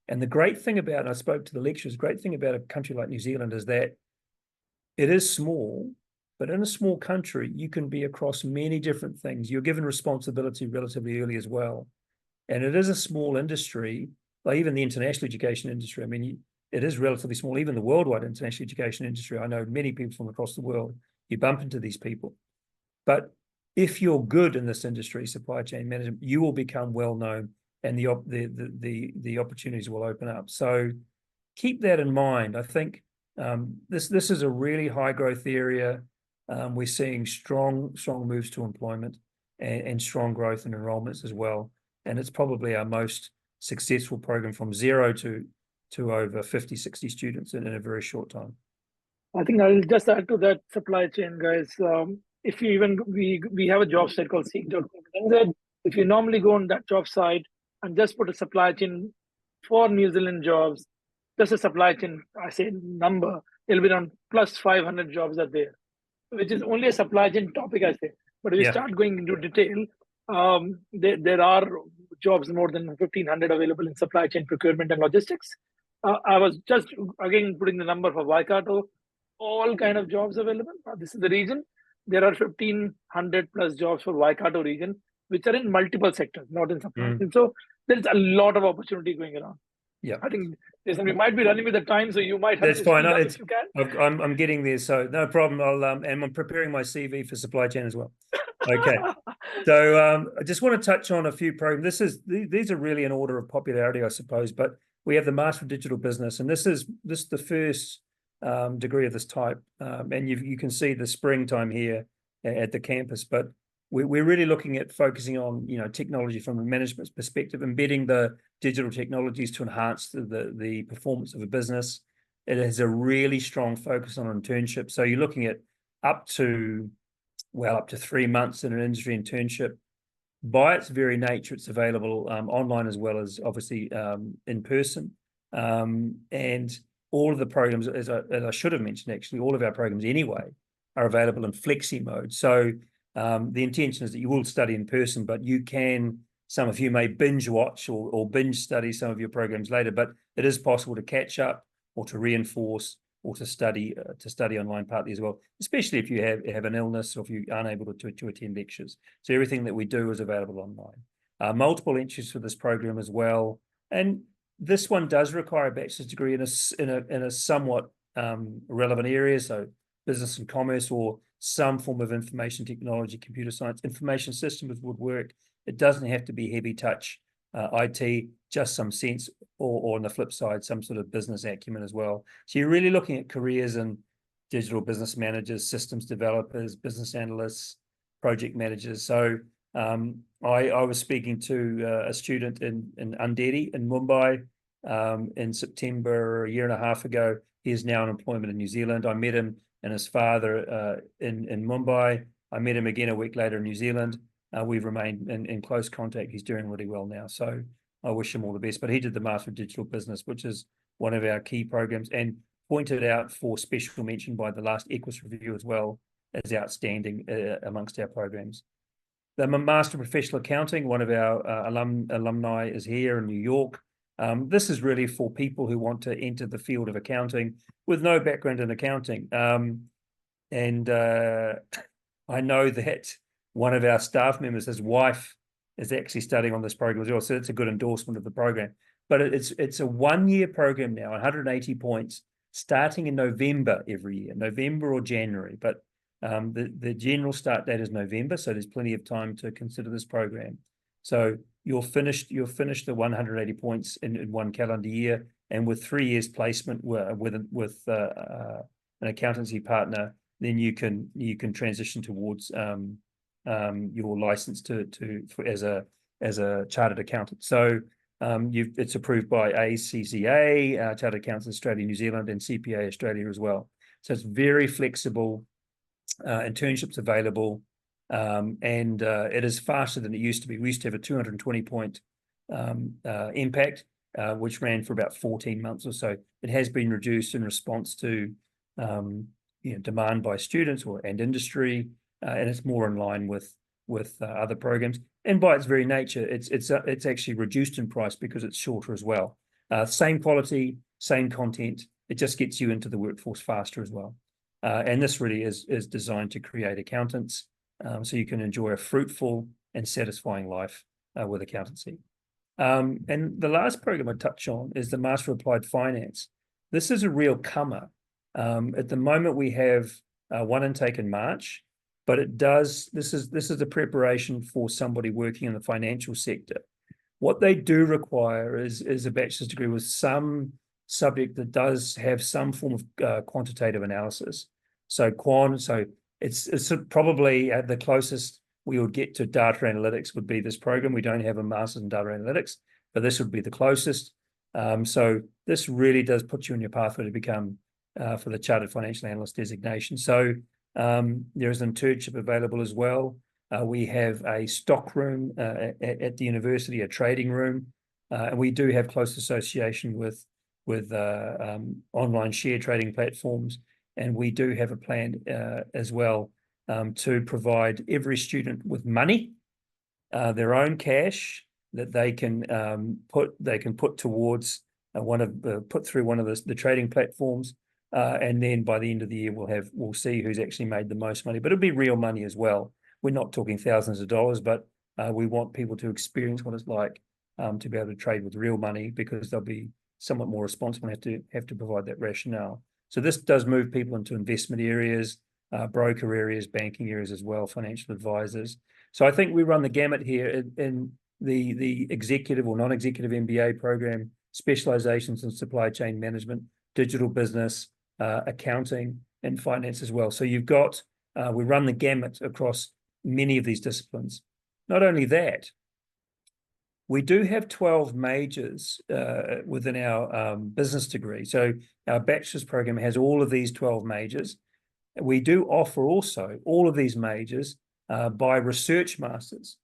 And the great thing about, and I spoke to the lecturers, great thing about a country like New Zealand is that it is small, but in a small country, you can be across many different things. You're given responsibility relatively early as well. And it is a small industry, like even the international education industry. I mean, it is relatively small, even the worldwide international education industry. I know many people from across the world, you bump into these people. But if you're good in this industry, supply chain management, you will become well known, and the opportunities will open up. So keep that in mind. I think this is a really high growth area. We're seeing strong moves to employment and strong growth in enrollments as well. And it's probably our most successful program, from 0 to over 50, 60 students in a very short time. I think I'll just add to that, supply chain, guys. If you even we have a job site called seek.com. If you normally go on that job site and just put a supply chain for New Zealand jobs, just a supply chain, I say number, it'll be around plus 500 jobs are there, which is only a supply chain topic, I say. But if you start going into detail, there are jobs more than 1,500 available in supply chain, procurement, and logistics. I was just again putting the number for Waikato, all kind of jobs available. This is the region. There are 1,500 plus jobs for Waikato region, which are in multiple sectors, not in supply chain. So there's a lot of opportunity going around. Yeah, I think we might be running with the time, so you might have that's to fine. speed up It's, if you can. I'm getting there, so no problem. And I'm preparing my CV for supply chain as well. Okay. So I just want to touch on a few programs. These are really in order of popularity, I suppose, but we have the Master of Digital Business, and this is the first degree of this type. And you can see the springtime here at the campus, but we're really looking at focusing on, technology from a management perspective, embedding the digital technologies to enhance the performance of a business. It has a really strong focus on internship. So you're looking at up to 3 months in an industry internship. By its very nature, it's available online as well as obviously in person. And all of the programs, as I should have mentioned, actually, all of our programs anyway are available in flexi mode. So the intention is that you will study in person, but you can, some of you may binge watch or binge study some of your programs later, but it is possible to catch up or to reinforce or to study online partly as well, especially if you have an illness or if you aren't able to attend lectures. So everything that we do is available online. Multiple entries for this program as well, and this one does require a bachelor's degree in a somewhat relevant area, so business and commerce or some form of information technology, computer science, information systems would work. It doesn't have to be heavy touch IT, just some sense, or on the flip side, some sort of business acumen as well. So you're really looking at careers in digital business managers, systems developers, business analysts, project managers. So I was speaking to a student in Underi in Mumbai in September, a year and a half ago. He is now in employment in New Zealand. I met him and his father in Mumbai. I met him again a week later in New Zealand. We've remained in close contact. He's doing really well now. So I wish him all the best. But he did the Master of Digital Business, which is one of our key programs, and pointed out for special mention by the last Equus Review as well as outstanding amongst our programs. The Master of Professional Accounting, one of our alumni is here in New York. This is really for people who want to enter the field of accounting with no background in accounting. And I know that one of our staff members, his wife, is actually studying on this program as well. So it's a good endorsement of the program. But it's a 1-year program now, 180 points, starting in November every year, November or January. But the general start date is November, so there's plenty of time to consider this program. So you'll finish the 180 points in 1 calendar year, and with 3 years placement with an accountancy partner, then you can transition towards your license as a chartered accountant. So it's approved by ACCA, Chartered Accountants Australia, New Zealand, and CPA Australia as well. So it's very flexible. Internships available, and it is faster than it used to be. We used to have a 220 point impact, which ran for about 14 months or so. It has been reduced in response to demand by students and industry, and it's more in line with other programs. And by its very nature, it's actually reduced in price because it's shorter as well. Same quality, same content. It just gets you into the workforce faster as well. And this really is designed to create accountants, so you can enjoy a fruitful and satisfying life with accountancy. And the last program I touch on is the Master of Applied Finance. This is a real comer. At the moment, we have one intake in March, but it does, this is the preparation for somebody working in the financial sector. What they do require is a bachelor's degree with some subject that does have some form of quantitative analysis. So it's probably the closest we would get to data analytics would be this program. We don't have a master's in data analytics, but this would be the closest. So this really does put you on your pathway to become for the Chartered Financial Analyst designation. So there is an internship available as well. We have a stock room at the university, a trading room, and we do have close association with online share trading platforms, and we do have a plan as well to provide every student with money, their own cash that they can put towards put through one of the trading platforms, and then by the end of the year we'll see who's actually made the most money. But it'll be real money as well. We're not talking thousands of dollars, but we want people to experience what it's like to be able to trade with real money, because they'll be somewhat more responsible and have to provide that rationale. So this does move people into investment areas, broker areas, banking areas as well, financial advisors. So I think we run the gamut here in the executive or non-executive MBA program, specializations in supply chain management, digital business, accounting, and finance as well. So you've got, we run the gamut across many of these disciplines. Not only that, we do have 12 majors within our business degree. So our bachelor's program has all of these 12 majors. We do offer also all of these majors by research masters,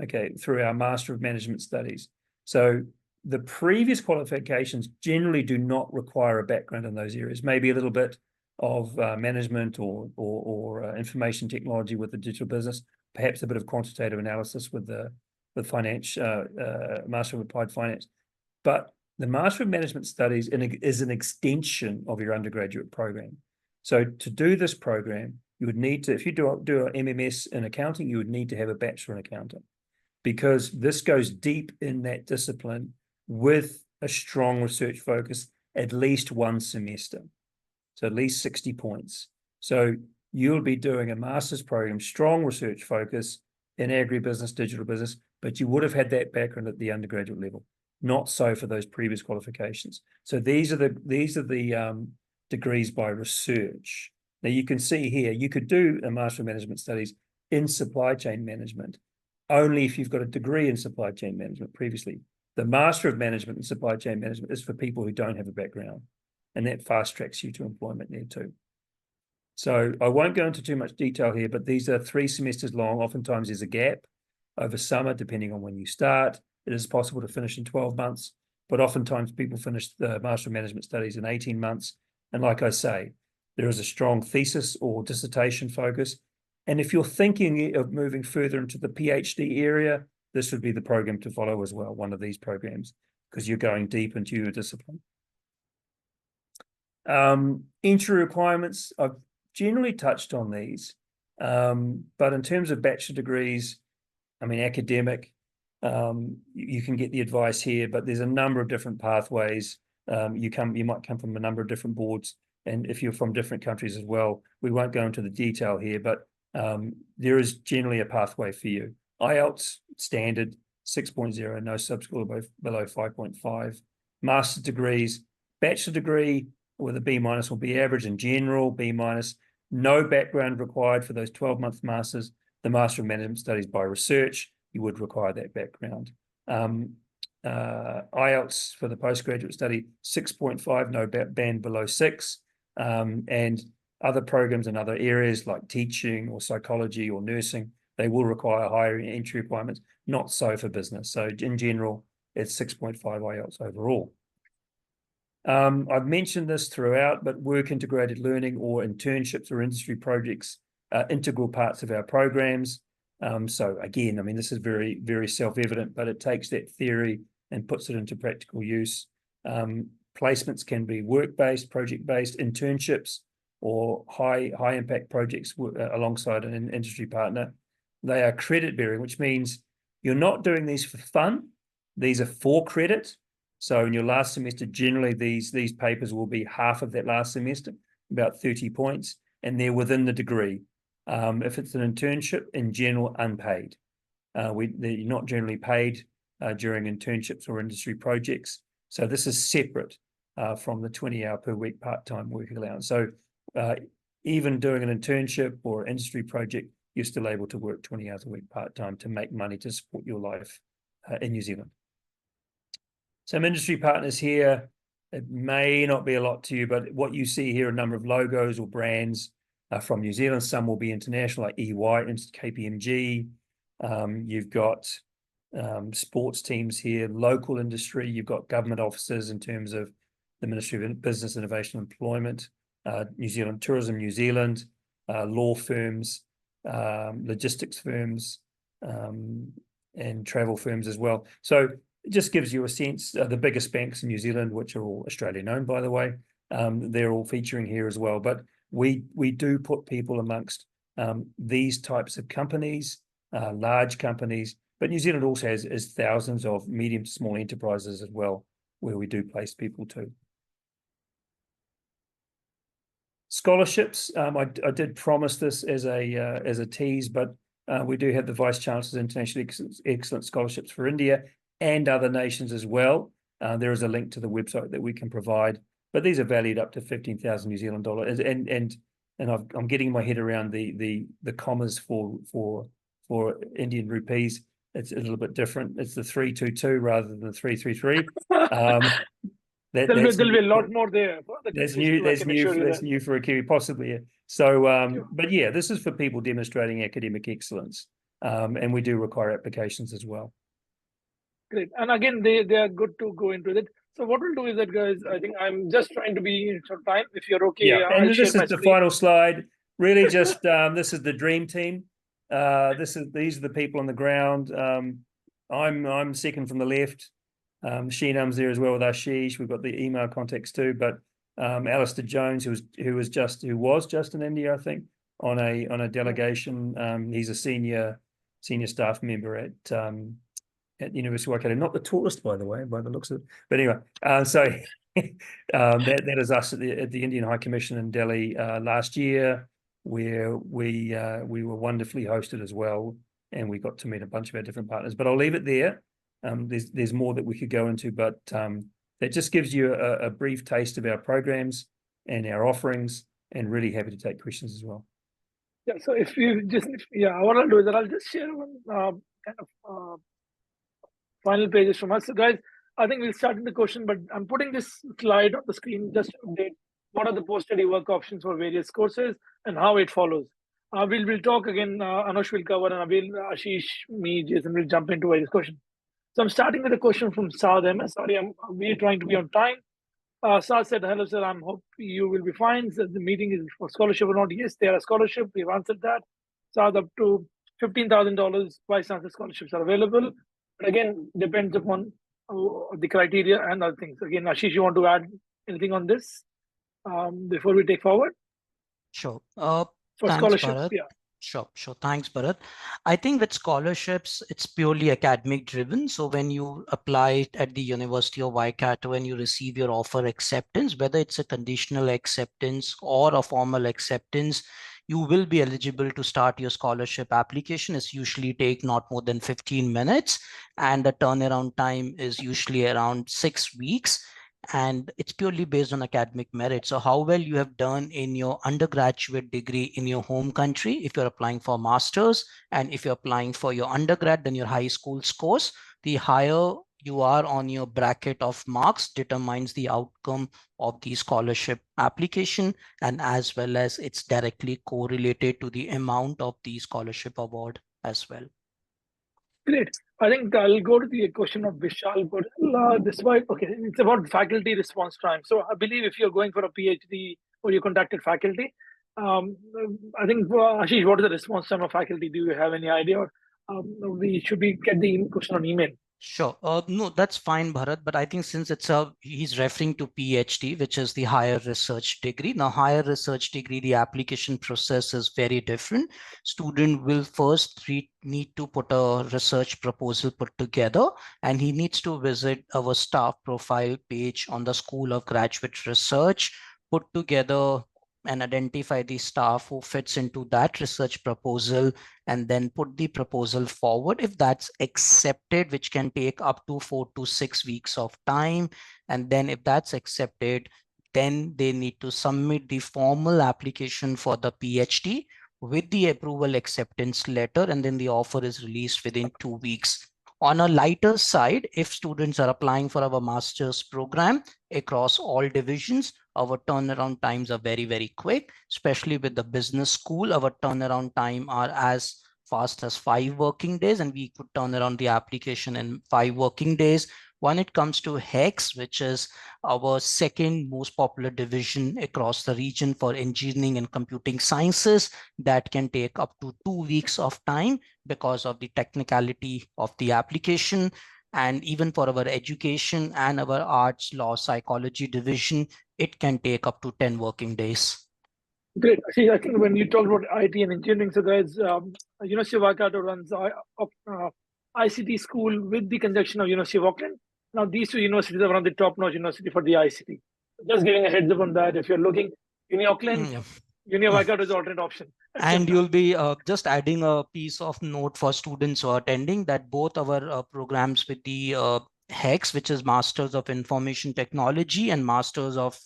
okay, through our Master of Management Studies. So the previous qualifications generally do not require a background in those areas, maybe a little bit of management or information technology with the digital business, perhaps a bit of quantitative analysis with the Master of Applied Finance. But the Master of Management Studies is an extension of your undergraduate program. So to do this program, you would need to, if you do an MMS in accounting, you would need to have a bachelor in accounting, because this goes deep in that discipline with a strong research focus, at least one semester. So at least 60 points. So you'll be doing a master's program, strong research focus in agribusiness, digital business, but you would have had that background at the undergraduate level. Not so for those previous qualifications. So these are the degrees by research. Now you can see here, you could do a Master of Management Studies in supply chain management only if you've got a degree in supply chain management previously. The Master of Management in supply chain management is for people who don't have a background, and that fast tracks you to employment there too. So I won't go into too much detail here, but these are 3 semesters long. Oftentimes there's a gap over summer, depending on when you start. It is possible to finish in 12 months, but oftentimes people finish the Master of Management Studies in 18 months. And like I say, there is a strong thesis or dissertation focus. And if you're thinking of moving further into the PhD area, this would be the program to follow as well, one of these programs, because you're going deep into your discipline. Entry requirements, I've generally touched on these, but in terms of bachelor degrees, I mean, academic, you can get the advice here, but there's a number of different pathways. You might come from a number of different boards, and if you're from different countries as well, we won't go into the detail here, but there is generally a pathway for you. IELTS standard 6.0, no subscore below 5.5. Master's degrees, bachelor degree with a B- or B average in general, B-, no background required for those 12-month masters. The Master of Management Studies by research, you would require that background. IELTS for the postgraduate study, 6.5, no band below 6. And other programs in other areas like teaching or psychology or nursing, they will require higher entry requirements, not so for business. So in general, it's 6.5 IELTS overall. I've mentioned this throughout, but work integrated learning or internships or industry projects are integral parts of our programs. So again, I mean, this is very, very self-evident, but it takes that theory and puts it into practical use. Placements can be work-based, project-based, internships, or high impact projects alongside an industry partner. They are credit bearing, which means you're not doing these for fun. These are for credit. So in your last semester, generally these papers will be half of that last semester, about 30 points, and they're within the degree. If it's an internship, in general, unpaid. They're not generally paid during internships or industry projects. So this is separate from the 20-hour per week part-time work allowance. So even doing an internship or industry project, you're still able to work 20 hours a week part-time to make money to support your life in New Zealand. Some industry partners here. It may not be a lot to you, but what you see here, a number of logos or brands from New Zealand. Some will be international, like EY, KPMG. You've got sports teams here, local industry. You've got government offices in terms of the Ministry of Business, Innovation and Employment, New Zealand Tourism New Zealand, law firms, logistics firms, and travel firms as well. So it just gives you a sense. The biggest banks in New Zealand, which are all Australian owned, by the way, they're all featuring here as well. But we do put people amongst these types of companies, large companies. But New Zealand also has thousands of medium to small enterprises as well, where we do place people too. Scholarships. I did promise this as a tease, but we do have the Vice Chancellor's International Excellence Scholarships for India and other nations as well. There is a link to the website that we can provide, but these are valued up to 15,000 New Zealand dollars. And I'm getting my head around the commas for Indian rupees. It's a little bit different. It's the 322 rather than the 333. There'll be a lot more there. That's new for a Kiwi, possibly. Yeah. So, Sure. But yeah, this is for people demonstrating academic excellence, and we do require applications as well. Great. And again, they are good to go into it. So what we'll do is that, guys, I think I'm just trying to be in short time. If you're okay, Yeah, and I'll this share is my the screen. final slide. Really, just this is the dream team. These are the people on the ground. I'm second from the left. Sheenam's there as well with Ashish. We've got the email contacts too. But Alistair Jones, who was just in India, I think, on a delegation. He's a senior staff member at the University of Waikato. Not the tallest, by the way, by the looks of it. But anyway, so that is us at the Indian High Commission in Delhi last year, where we were wonderfully hosted as well, and we got to meet a bunch of our different partners. But I'll leave it there. There's more that we could go into, but that just gives you a brief taste of our programs and our offerings, and really happy to take questions as well. Yeah. So if you just, what I'll do is that I'll just share one kind of final pages from us. So guys, I think we'll start in the question, but I'm putting this slide on the screen just to update what are the post-study work options for various courses and how it follows. We'll talk again. Anush will cover, and Abil, Ashish, me, Jason will jump into various questions. So I'm starting with a question from Saad MS. Sorry, we're trying to be on time. Saad said, hello, sir. I hope you will be fine. So the meeting is for scholarship or not. Yes, they are a scholarship. We've answered that. Saad, up to $15,000 Vice Chancellor scholarships are available. But again, depends upon the criteria and other things. Again, Ashish, you want to add anything on this before we take forward? Sure. For Thanks, scholarships, Bharat. yeah. Sure. Thanks, Bharat. I think with scholarships, it's purely academic driven. So when you apply at the University of Waikato and you receive your offer acceptance, whether it's a conditional acceptance or a formal acceptance, you will be eligible to start your scholarship application. It's usually take not more than 15 minutes, and the turnaround time is usually around 6 weeks. And it's purely based on academic merit. So how well you have done in your undergraduate degree in your home country, if you're applying for master's, and if you're applying for your undergrad, then your high school scores, the higher you are on your bracket of marks determines the outcome of the scholarship application, and as well as it's directly correlated to the amount of the scholarship award as well. Great. I think I'll go to the question of Vishal. It's about faculty response time. So I believe if you're going for a PhD or you contacted faculty, I think, Ashish, what is the response time of faculty? Do you have any idea? Or should we get the question on email? Sure. No, that's fine, Bharat. But I think since he's referring to PhD, which is the higher research degree. Now, higher research degree, the application process is very different. Student will first need to put a research proposal put together, and he needs to visit our staff profile page on the School of Graduate Research, put together and identify the staff who fits into that research proposal, and then put the proposal forward. If that's accepted, which can take up to 4 to 6 weeks of time, and then if that's accepted, then they need to submit the formal application for the PhD with the approval acceptance letter, and then the offer is released within 2 weeks. On a lighter side, if students are applying for our master's program across all divisions, our turnaround times are very, very quick, especially with the business school. Our turnaround time are as fast as 5 working days, and we could turn around the application in 5 working days. When it comes to HEX, which is our second most popular division across the region for engineering and computing sciences, that can take up to 2 weeks of time because of the technicality of the application. And even for our education and our arts, law, psychology division, it can take up to 10 working days. Great. See, I think when you talk about IT and engineering, so guys, University of Waikato runs ICT school with the conjunction of University of Auckland. Now, these two universities are one of the top-notch university for the ICT. Just giving a heads up on that. If you're looking, Uni Auckland, Uni of Waikato is the alternate option. And you'll be just adding a piece of note for students who are attending that both our programs with the HEX, which is Masters of Information Technology and Masters of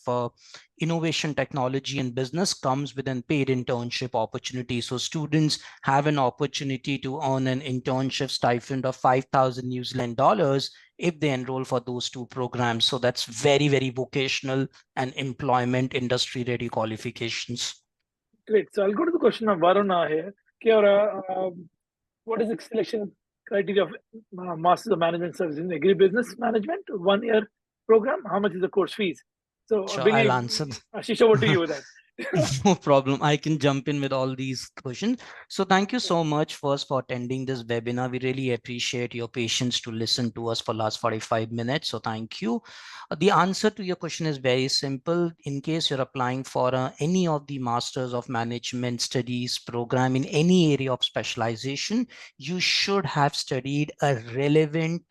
Innovation Technology and Business, comes with an paid internship opportunity. So students have an opportunity to earn an internship stipend of 5,000 New Zealand dollars if they enroll for those two programs. So that's very, very vocational and employment industry ready qualifications. Great. So I'll go to the question of Varuna here. Kiara, what is the selection criteria of Masters of Management Services in Agribusiness Management, 1 year program? How much is the course fees? So sure, I'll answer. Ashish, over to you then. No problem. I can jump in with all these questions. So thank you so much first for attending this webinar. We really appreciate your patience to listen to us for last 45 minutes. So thank you. The answer to your question is very simple. In case you're applying for any of the Masters of Management Studies program in any area of specialization, you should have studied a relevant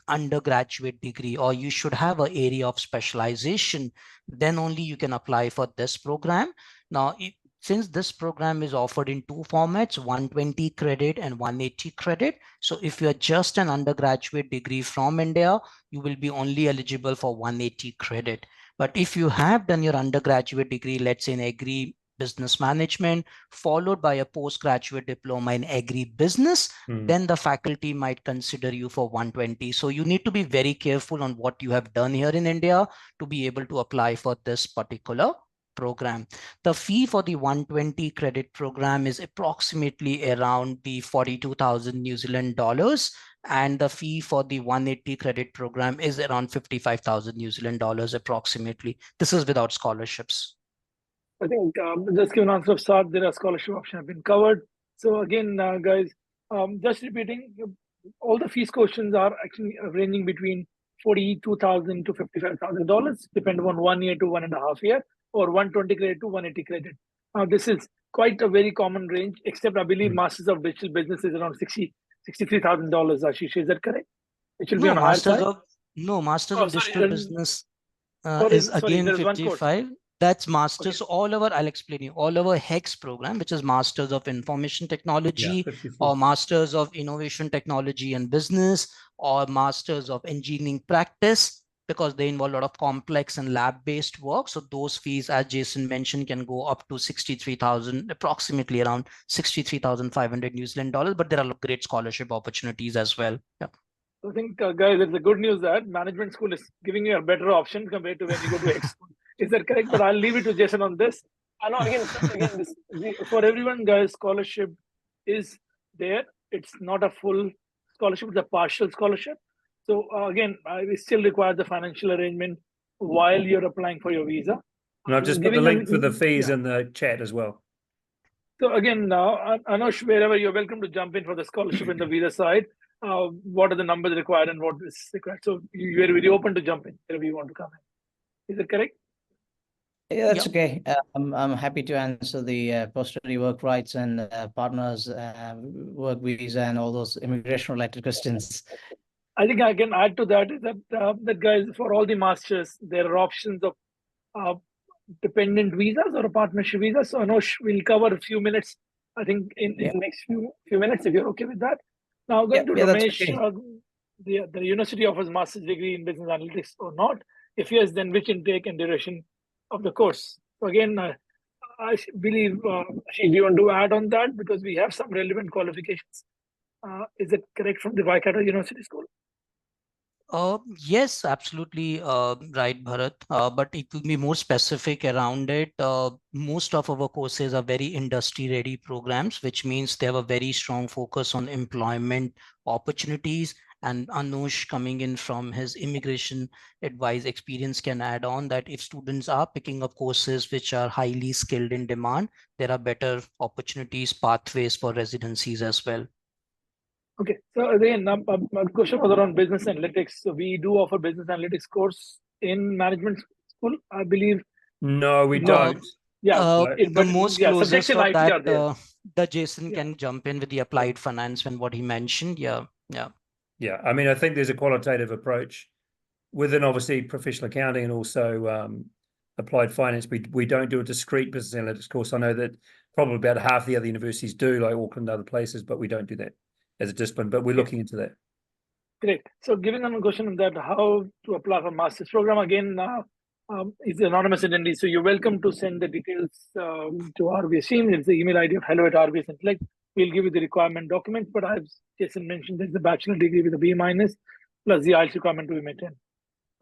undergraduate degree, or you should have an area of specialization. Then only you can apply for this program. Now, since this program is offered in 2 formats, 120 credit and 180 credit. So if you're just an undergraduate degree from India, you will be only eligible for 180 credit. But if you have done your undergraduate degree, let's say in agri business management, followed by a postgraduate diploma in agribusiness, then the faculty might consider you for 120. So you need to be very careful on what you have done here in India to be able to apply for this particular program. The fee for the 120 credit program is approximately around the 42,000 New Zealand dollars. And the fee for the 180 credit program is around 55,000 New Zealand dollars approximately. This is without scholarships. I think just give an answer of start, there are scholarship options have been covered. So again, guys, just repeating, all the fees questions are actually ranging between $42,000 to $55,000, depending on 1 year to 1.5 year, or 120 credit to 180 credit. Now, this is quite a very common range, except I believe Masters of Digital Business is around $63,000. Ashish, is that correct? It should be on Masters higher of Masters of Digital Business is again 55. That's Masters. Okay. I'll explain you. All our HEX program, which is Masters of Information Technology, or Masters of Innovation Technology and Business, or Masters of Engineering Practice, because they involve a lot of complex and lab-based work. So those fees, as Jason mentioned, can go up to 63,000, approximately around 63,500 New Zealand dollars. But there are great scholarship opportunities as well. Yeah. I think, guys, it's a good news that management school is giving you a better option compared to when you go to HEX school. Is that correct? But I'll leave it to Jason on this. I know again, for everyone, guys, scholarship is there. It's not a full scholarship; it's a partial scholarship. So again, we still require the financial arrangement while you're applying for your visa. And I've just put the link for the fees in the chat as well. So again, now Anush, wherever you're welcome to jump in for the scholarship in the visa side. What are the numbers required and what is required? So you're very open to jump in wherever you want to come in. Is that correct? Yeah, that's okay. I'm happy to answer the post-study work rights and partners work visa and all those immigration-related questions. I think I can add to that is that that guys, for all the masters, there are options of dependent visas or a partnership visa. So Anosh will cover a few minutes, I think, in Yeah. next few minutes, if you're okay with that. Now going to That's Ramesh, okay. the university offers master's degree in business analytics or not? If yes, then which intake and duration of the course? So again, I believe, Ashish, do you want to add on that? Because we have some relevant qualifications. Is it correct from the Waikato University School? Yes, absolutely right, Bharat. But it will be more specific around it. Most of our courses are very industry-ready programs, which means they have a very strong focus on employment opportunities. And Anush, coming in from his immigration advice experience, can add on that if students are picking up courses which are highly skilled in demand, there are better opportunities, pathways for residencies as well. Okay, so again, my question was around business analytics. So we do offer business analytics course in management school, I believe. No, we No, don't. yeah, The but most yeah, subjects closest in of IT that, are there. the Jason Yeah. can jump in with the applied finance when what he mentioned. Yeah. Yeah, I mean, I think there's a qualitative approach within obviously professional accounting and also applied finance. We don't do a discrete business analytics course. I know that probably about half the other universities do, like Auckland and other places, but we don't do that as a discipline. But we're looking into that. Great. So giving them a question on that, how to apply for master's program, again, is anonymous attendee. So you're welcome to send the details to RBS team. It's the email ID of hello@RBS Intellect. We'll give you the requirement documents, but as Jason mentioned, there's the bachelor degree with a B- plus the IELTS requirement to be maintained.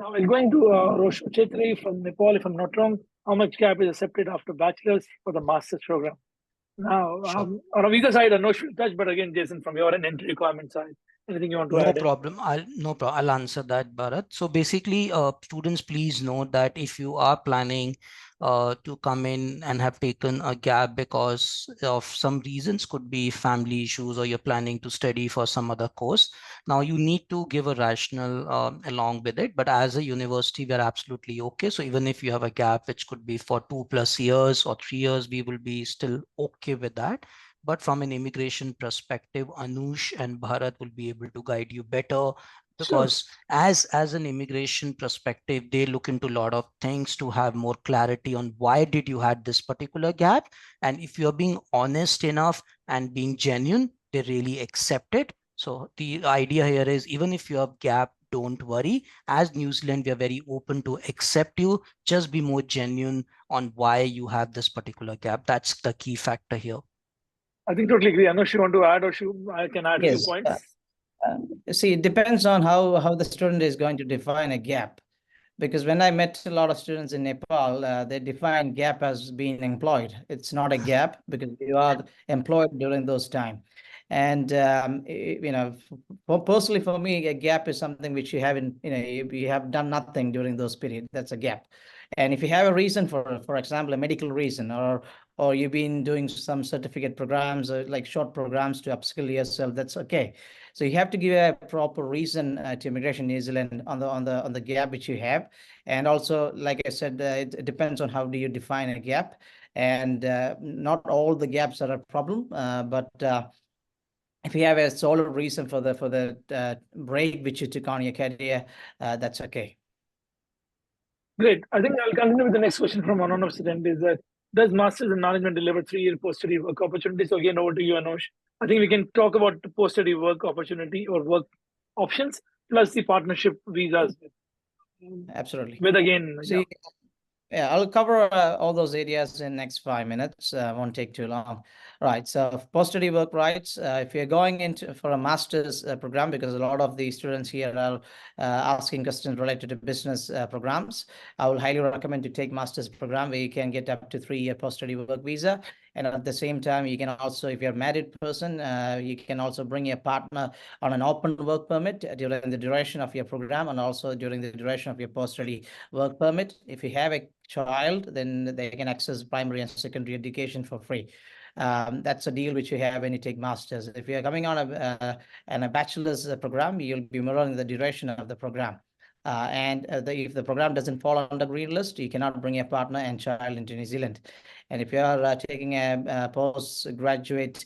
Now we're going to Roshu Chetri from Nepal, if I'm not wrong. How much gap is accepted after bachelor's for the master's program? Now, Sure. on a visa side, Anosh will touch, but again, Jason, from your entry requirement side, anything you want to No add? problem. I'll answer that, Bharat. So basically, students, please know that if you are planning to come in and have taken a gap because of some reasons, could be family issues, or you're planning to study for some other course. Now you need to give a rationale along with it. But as a university, we're absolutely okay. So even if you have a gap, which could be for 2+ years or 3 years, we will be still okay with that. But from an immigration perspective, Anush and Bharat will be able to guide you better, Sure. because as an immigration perspective, they look into a lot of things to have more clarity on why did you had this particular gap. And if you're being honest enough and being genuine, they really accept it. So the idea here is, even if you have gap, don't worry. As New Zealand, we are very open to accept you. Just be more genuine on why you have this particular gap. That's the key factor here. I think totally agree. Anush, you want to add, or I can add a few Yes. points? See, it depends on how the student is going to define a gap. Because when I met a lot of students in Nepal, they define gap as being employed. It's not a gap because you are employed during those time. And personally for me, a gap is something which you haven't, you have done nothing during those periods. That's a gap. And if you have a reason for example, a medical reason, or you've been doing some certificate programs or like short programs to upskill yourself, that's okay. So you have to give a proper reason to Immigration New Zealand on the gap which you have. And also, like I said, it depends on how do you define a gap. And not all the gaps are a problem, but if you have a solid reason for the break which you took on your career, that's okay. Great. I think I'll continue with the next question from anonymous attendee. Is that does Masters in Management deliver 3-year post-study work opportunities? So again, over to you, Anush. I think we can talk about the post-study work opportunity or work options plus the partnership visas. Absolutely. With again, See, yeah, I'll cover all those areas in next 5 minutes. Won't take too long. Right. So post-study work rights, if you're going into for a master's program, because a lot of the students here are asking questions related to business programs, I will highly recommend to take master's program where you can get up to 3-year post-study work visa. And at the same time, you can also, if you're a married person, you can also bring your partner on an open work permit during the duration of your program, and also during the duration of your post-study work permit. If you have a child, then they can access primary and secondary education for free. That's a deal which you have when you take masters. If you're coming on a bachelor's program, you'll be mirroring the duration of the program. If the program doesn't fall under green list, you cannot bring a partner and child into New Zealand. And if you are taking a postgraduate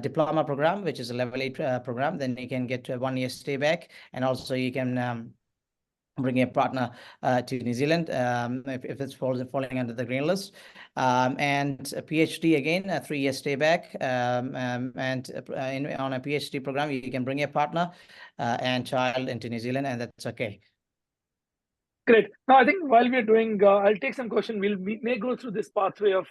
diploma program, which is a level 8 program, then you can get a 1-year stay back, and also you can bringing a partner to New Zealand if it's falling under the green list, and a PhD again, a 3-year stay back, and on a PhD program you can bring a partner and child into New Zealand, and that's okay. Great. Now, I think while we're doing, I'll take some questions. We may go through this pathway of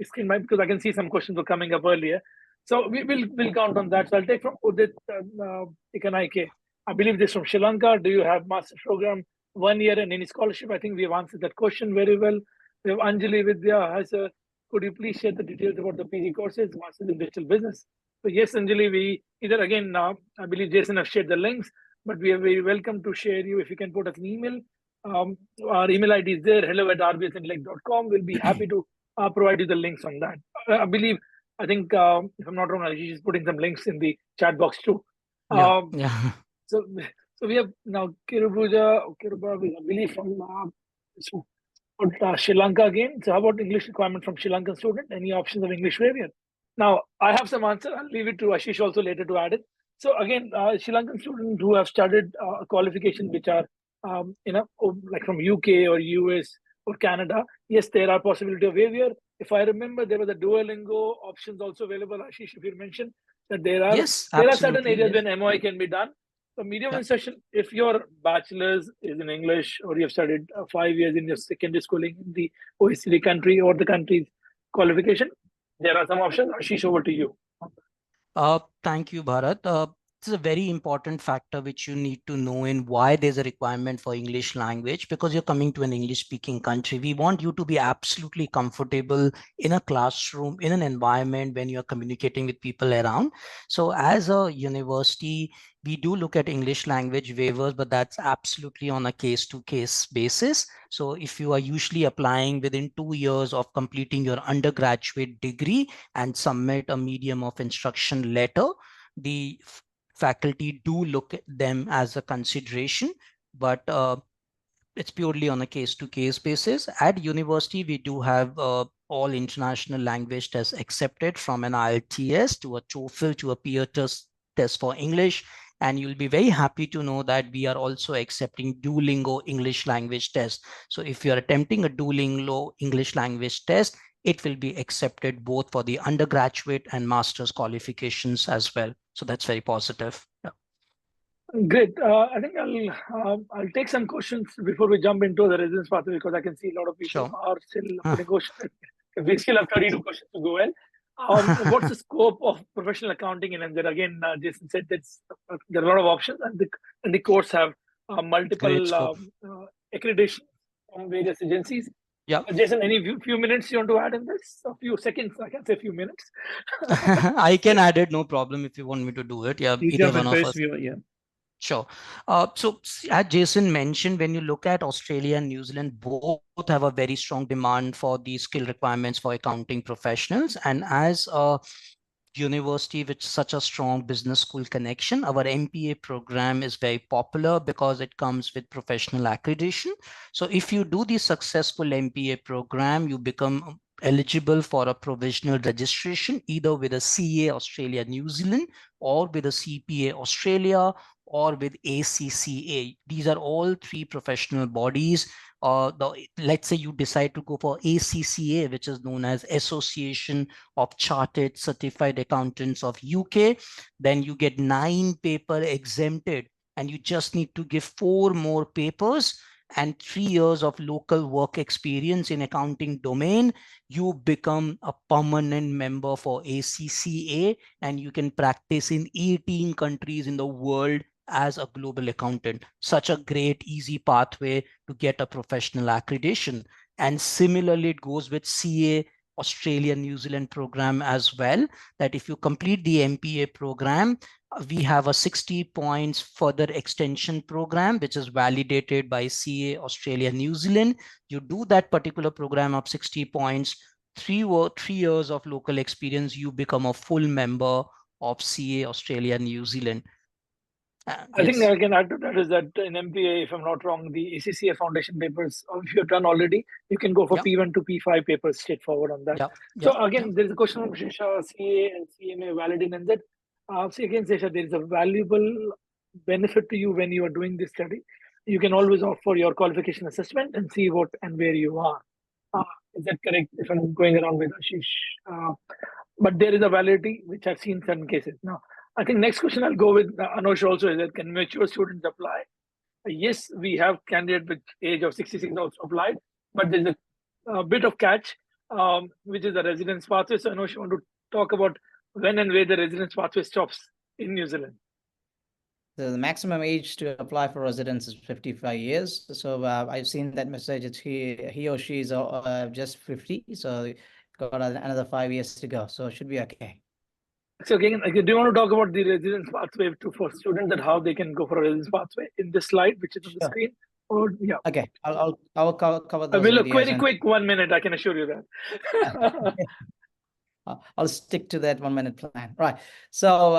screen because I can see some questions were coming up earlier. So we'll count on that. So I'll take from Udit Ikanaike. I believe this from Sri Lanka. Do you have master's program 1 year and any scholarship? I think we have answered that question very well. We have Anjali Vidya has a, could you please share the details about the PG courses, Masters in Digital Business? So yes, Anjali, we either again, I believe Jason has shared the links, but we are very welcome to share you if you can put us an email. Our email ID is there, hello@rbsintellect.com. We'll be happy to provide you the links on that. I think, if I'm not wrong, Ashish is putting some links in the chat box too. Yeah. So we have now Kiruba, I believe from Sri Lanka again. So how about English requirement from Sri Lankan student? Any options of English variant? Now, I have some answer. I'll leave it to Ashish also later to add it. So again, Sri Lankan students who have studied qualifications which are, like from UK or US or Canada, yes, there are possibility of waiver. If I remember, there was a Duolingo options also available. Ashish, if you mentioned that there are certain areas when MOI can be done. So medium insertion, if your bachelor's is in English or you have studied 5 years in your secondary schooling in the OECD country or the country's qualification, there are some options. Ashish, over to you. Thank you, Bharat. This is a very important factor which you need to know in why there's a requirement for English language, because you're coming to an English speaking country. We want you to be absolutely comfortable in a classroom, in an environment when you're communicating with people around. So as a university, we do look at English language waivers, but that's absolutely on a case-to-case basis. So if you are usually applying within 2 years of completing your undergraduate degree and submit a medium of instruction letter, the faculty do look at them as a consideration, but it's purely on a case-to-case basis. At university, we do have all international language tests accepted, from an IELTS to a TOEFL to a peer test for English. And you'll be very happy to know that we are also accepting Duolingo English language test. So if you're attempting a Duolingo English language test, it will be accepted both for the undergraduate and master's qualifications as well. So that's very positive. Yeah. Great. I think I'll take some questions before we jump into the residence pathway, because I can see a lot of people are still putting questions. We still have 32 questions to go in. What's the scope of professional accounting in NZ? Again, Jason said that there are a lot of options, and the course have multiple accreditation from various agencies. Yeah. Jason, any few minutes you want to add in this? A few seconds, I can say a few minutes. I can add it, no problem if you want me to do it. Yeah, You jump in first, yeah. Sure. So as Jason mentioned, when you look at Australia and New Zealand, both have a very strong demand for the skill requirements for accounting professionals. And as a university with such a strong business school connection, our MPA program is very popular because it comes with professional accreditation. So if you do the successful MPA program, you become eligible for a provisional registration, either with a CA Australia New Zealand or with a CPA Australia or with ACCA. These are all three professional bodies. Let's say you decide to go for ACCA, which is known as Association of Chartered Certified Accountants of UK, then you get 9 paper exempted, and you just need to give 4 more papers and 3 years of local work experience in accounting domain. You become a permanent member for ACCA, and you can practice in 18 countries in the world as a global accountant. Such a great, easy pathway to get a professional accreditation. And similarly, it goes with CA Australia New Zealand program as well, that if you complete the MPA program, we have a 60 points further extension program, which is validated by CA Australia New Zealand. You do that particular program of 60 points, 3 years of local experience, you become a full member of CA Australia New Zealand. I think I can add to that is that in MPA, if I'm not wrong, the ACCA foundation papers, if you've done already, you can go for P1 to P5 papers straightforward on that. So again, there's a question from Shisha, CA and CMA valid in NZ. So again, Shisha, there is a valuable benefit to you when you are doing this study. you can always opt for your qualification assessment and see what and where you are. Is that correct? If I'm going around with Ashish, but there is a validity which I've seen certain cases. Now, I think next question I'll go with Anush also is that can mature students apply? Yes, we have candidate with age of 66 also applied, but there's a bit of catch, which is the residence pathway. So Anush, you want to talk about when and where the residence pathway stops in New Zealand? The maximum age to apply for residence is 55 years. So I've seen that message. It's he or she is just 50. So got another 5 years to go. So it should be okay. So again, do you want to talk about the residence pathway for students and how they can go for a residence pathway in this slide, which is on the Sure. screen? Or yeah, Okay, I'll cover I those will a areas very and- quick 1 minute. I can assure you that. I'll stick to that 1 minute plan. Right. So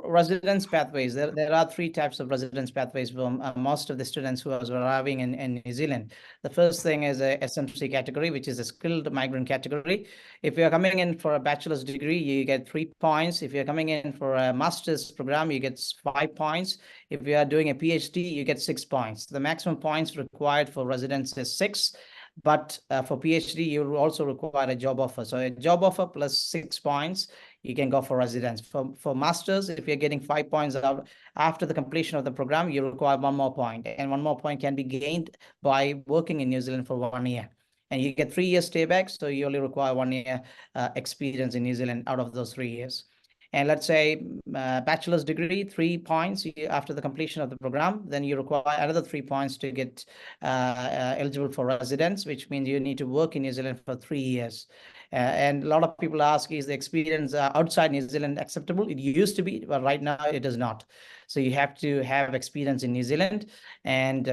residence pathways, there are 3 types of residence pathways for most of the students who are arriving in New Zealand. The first thing is a SMC category, which is a skilled migrant category. If you're coming in for a bachelor's degree, you get 3 points. If you're coming in for a master's program, you get 5 points. If you are doing a PhD, you get 6 points. The maximum points required for residence is 6. But for PhD, you also require a job offer. So a job offer plus 6 points, you can go for residence. For masters, if you're getting 5 points out after the completion of the program, you require 1 more point. And 1 more point can be gained by working in New Zealand for 1 year. And you get 3 years stay back, so you only require 1 year experience in New Zealand out of those 3 years. And let's say bachelor's degree, 3 points after the completion of the program, then you require another 3 points to get eligible for residence, which means you need to work in New Zealand for 3 years. And a lot of people ask, is the experience outside New Zealand acceptable? It used to be, but right now it is not. So you have to have experience in New Zealand. And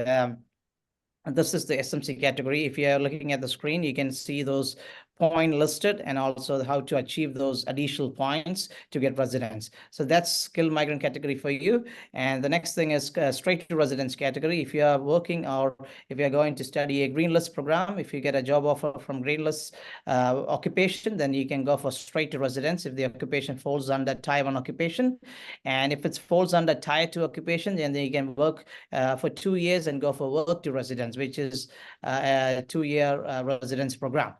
this is the SMC category. If you are looking at the screen, you can see those point listed and also how to achieve those additional points to get residence. So that's skilled migrant category for you. And the next thing is straight to residence category. If you are working or if you're going to study a green list program, if you get a job offer from green list occupation, then you can go for straight to residence if the occupation falls under Tier 1 occupation. And if it falls under Tier 2 occupation, then you can work for 2 years and go for work to residence, which is a 2-year residence program.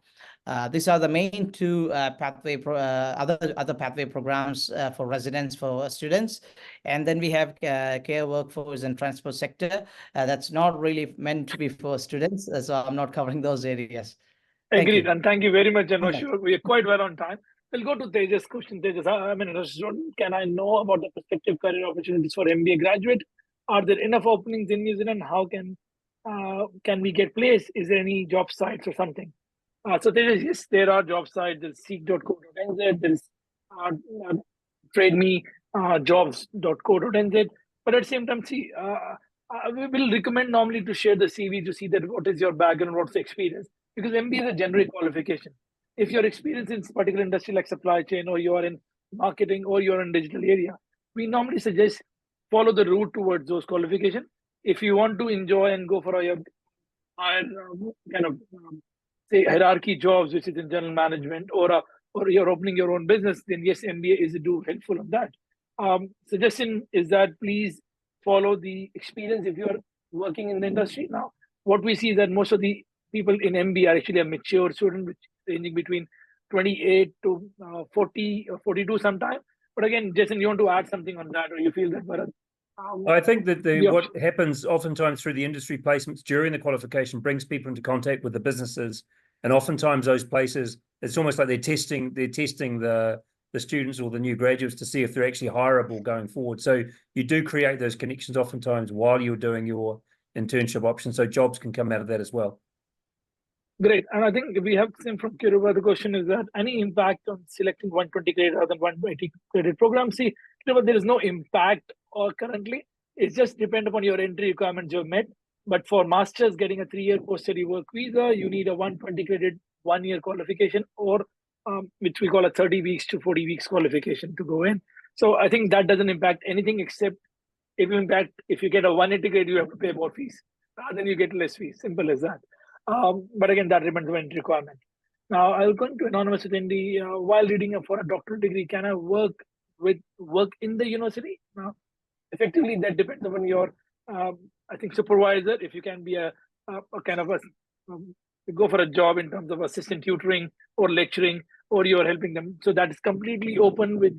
These are the main 2 other pathway programs for residents for students. And then we have care, workforce, and transport sector. That's not really meant to be for students, so I'm not covering those areas. Thank Agreed, you. and thank you very much, Anush. Okay. We are quite well on time. We'll go to Tejas' question. Tejas, I mean, can I know about the prospective career opportunities for MBA graduate? Are there enough openings in New Zealand? How can we get placed? Is there any job sites or something? So Tejas, yes, there are job sites. There's seek.co.nz. There's tradeMe.jobs.co.nz. But at the same time, see, we will recommend normally to share the CV to see that what is your background, what's the experience. Because MBA is a generic qualification. If your experience in particular industry like supply chain, or you are in marketing, or you're in digital area, we normally suggest follow the route towards those qualifications. If you want to enjoy and go for your higher kind of say hierarchy jobs, which is in general management, or you're opening your own business, then yes, MBA is helpful on that. Suggestion is that please follow the experience if you're working in the industry. Now, what we see is that most of the people in MBA are actually a mature student, which ranging between 28 to 40 or 42 sometime. But again, Jason, you want to add something on that, or you feel that Bharat? I think that what happens oftentimes through the industry placements during the qualification brings people into contact with the businesses, and oftentimes those places, it's almost like they're testing the students or the new graduates to see if they're actually hireable going forward. So you do create those connections oftentimes while you're doing your internship option, so jobs can come out of that as well. Great. And I think we have seen from Kiruba, the question is that any impact on selecting 120 credit rather than 180 credit program? See, Kiruba, there is no impact currently. It's just depend upon your entry requirements you've met. But for masters getting a 3-year post-study work visa, you need a 120 credit 1-year qualification, or which we call a 30 weeks to 40 weeks qualification to go in. So I think that doesn't impact anything, except if you get a 180 credit, you have to pay more fees. Then you get less fees. Simple as that. But again, that remains the entry requirement. Now, I'll go into anonymous attendee. While reading for a doctoral degree, can I work in the university? Now, effectively, that depends upon your I think supervisor, if you can be a kind of a go for a job in terms of assistant tutoring or lecturing, or you're helping them. So that is completely open with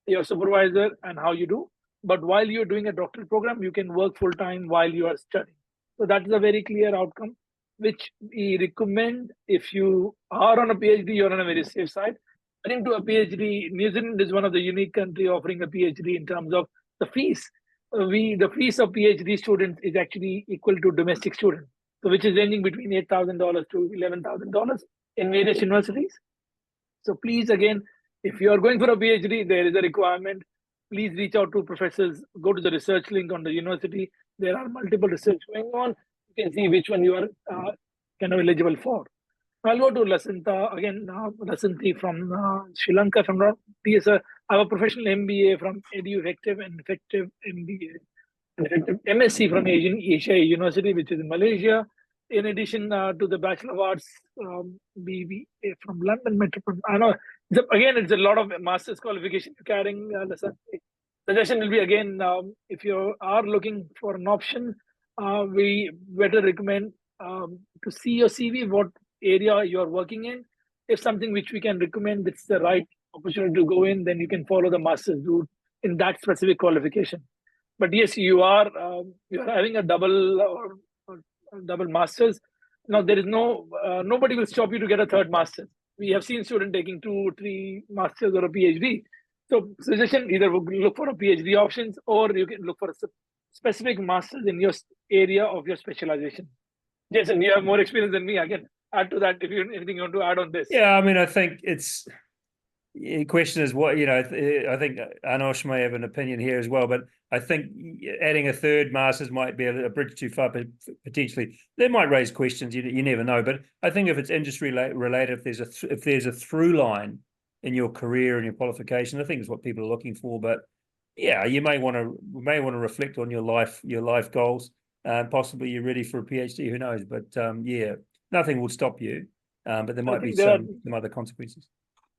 your supervisor and how you do. But while you're doing a doctoral program, you can work full time while you are studying. So that is a very clear outcome, which we recommend. If you are on a PhD, you're on a very safe side. Getting to a PhD, New Zealand is one of the unique country offering a PhD in terms of the fees. The fees of PhD students is actually equal to domestic students, so which is ranging between $8,000 to $11,000 in various universities. So please, again, if you are going for a PhD, there is a requirement. Please reach out to professors. Go to the research link on the university. There are multiple research going on. You can see which one you are kind of eligible for. I'll go to Lasanta again. Lasanti from Sri Lanka. From PSR, I have a professional MBA from Edu Effective and Effective MBA, and Effective MSc from Asia University, which is in Malaysia. In addition to the Bachelor of Arts BBA from London Metropolitan. I know again it's a lot of master's qualification you're carrying. Lasanti. Suggestion will be again, if you are looking for an option, we better recommend to see your CV, what area you're working in. If something which we can recommend, it's the right opportunity to go in, then you can follow the master's route in that specific qualification. But yes, you are having a double double masters. Now there is nobody will stop you to get a third master's. We have seen students taking 2, 3 masters or a PhD. So suggestion, either look for a PhD options, or you can look for a specific masters in your area of your specialization. Jason, you have more experience than me. I can add to that if you anything you want to add on this. Yeah, I mean, I think the question is what, I think Anosh may have an opinion here as well, but I think adding a third master's might be a bridge too far, potentially. That might raise questions, you never know. But I think if it's industry related, if there's a through line in your career and your qualification, I think is what people are looking for. But yeah, you may want to reflect on your life goals. Possibly you're ready for a PhD, who knows? But yeah, nothing will stop you. But there might be some other consequences.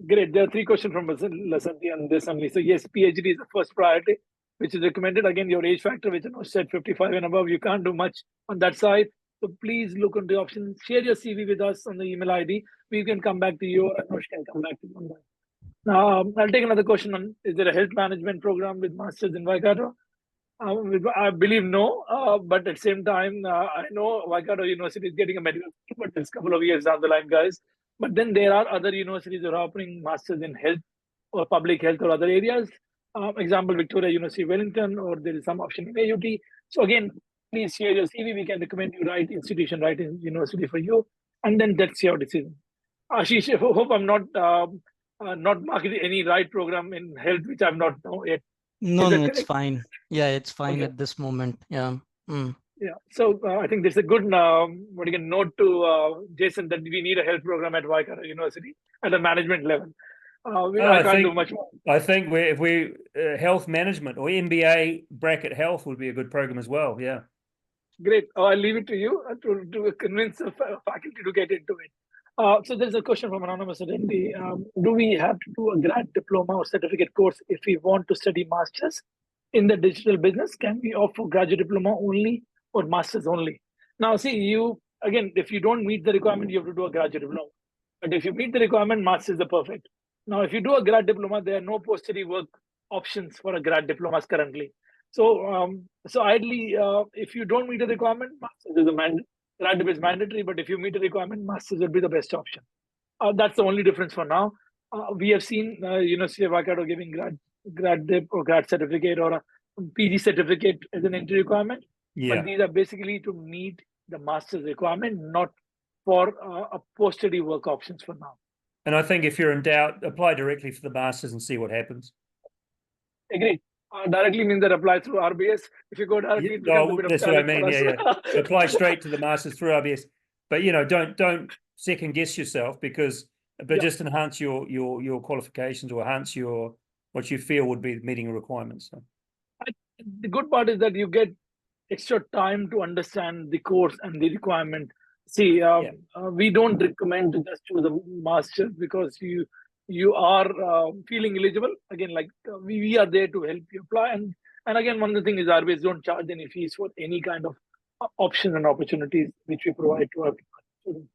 Great. There are 3 questions from Lasanti on this only. So yes, PhD is the first priority, which is recommended. Again, your age factor, which I said 55 and above, you can't do much on that side. So please look into the options. Share your CV with us on the email ID. We can come back to you, or Anosh can come back to you on that. Now, I'll take another question on, is there a health management program with masters in Waikato? I believe no, but at the same time, I know Waikato University is getting a medical, but it's a couple of years down the line, guys. But then there are other universities that are offering masters in health or public health or other areas. Example, Victoria University, Wellington, or there is some option in AUT. So again, please share your CV. We can recommend you right institution, right university for you, and then that's your decision. Ashish, I hope I'm not marketing any right program in health, which I'm not know yet. No, it's fine. Yeah, it's fine at this moment. Yeah. Yeah. So I think there's a good note to Jason that we need a health program at Waikato University at a management level. I can't do much more. I think if we health management or MBA bracket health would be a good program as well. Yeah. Great. I'll leave it to you to convince the faculty to get into it. So there's a question from anonymous attendee. Do we have to do a grad diploma or certificate course if we want to study masters in the digital business? Can we offer graduate diploma only or masters only? Now, see, if you don't meet the requirement, you have to do a graduate diploma. But if you meet the requirement, masters are perfect. Now, if you do a grad diploma, there are no post-study work options for a grad diplomas currently. So, ideally, if you don't meet the requirement, masters is a mandate. Grad dip is mandatory, but if you meet the requirement, masters would be the best option. That's the only difference for now. We have seen University of Waikato giving grad dip or grad certificate or a PG certificate as an entry requirement. Yeah. But these are basically to meet the master's requirement, not for a post-study work options for now. And I think if you're in doubt, apply directly for the masters and see what happens. Agreed. Directly means that apply through RBS. If you go directly, that's what I mean. Yeah. Apply straight to the masters through RBS. But don't second guess yourself but just enhance your qualifications or enhance what you feel would be meeting requirements. So. The good part is that you get extra time to understand the course and the requirement. See, we don't recommend to just choose a master's because you are feeling eligible. Again, we are there to help you apply. And again, one of the things is RBS don't charge any fees for any kind of options and opportunities which we provide to our students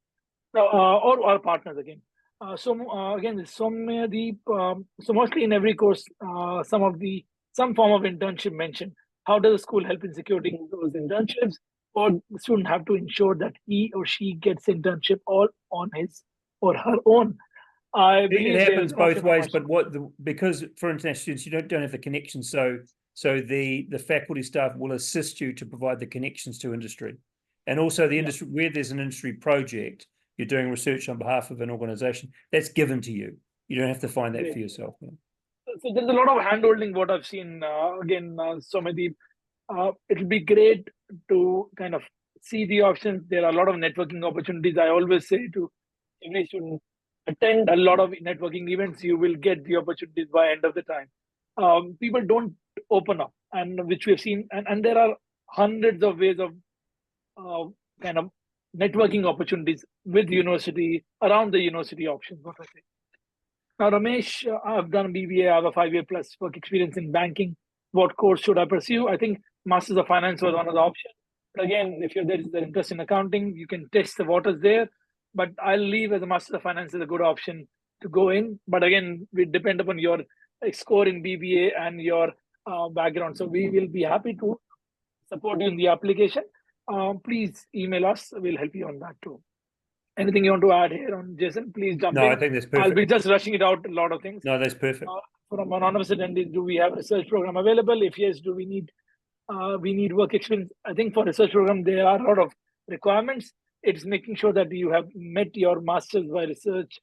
or our partners again. Again, so mostly in every course, some form of internship mentioned. How does the school help in securing those internships, or the student have to ensure that he or she gets internship all on his or her own? I believe It there happens is an both option of ways, option. but because for international students you don't have the connection, so the faculty staff will assist you to provide the connections to industry, and also the industry where there's an industry project, you're doing research on behalf of an organization, that's given to you. You don't have to find that for yourself. So there's a lot of handholding what I've seen. It'll be great to kind of see the options. There are a lot of networking opportunities. I always say to every student, attend a lot of networking events. You will get the opportunities by end of the time. People don't open up, and which we've seen, and there are hundreds of ways of kind of networking opportunities with university, around the university options. What I say. Now, Ramesh, I've done BBA. I have a 5-year plus work experience in banking. What course should I pursue? I think Masters of Finance was one of the options. But again, if there is an interest in accounting, you can test the waters there. But I'll leave as a Master of Finance as a good option to go in. But again, we depend upon your score in BBA and your background. So we will be happy to support you in the application. Please email us. We'll help you on that too. Anything you want to add here on Jason? Please jump in. No, I think that's perfect. I'll be just rushing it out. A lot of things. No, that's perfect. From anonymous attendees, do we have a research program available? If yes, do we need work experience? I think for research program there are a lot of requirements. It's making sure that you have met your masters by research.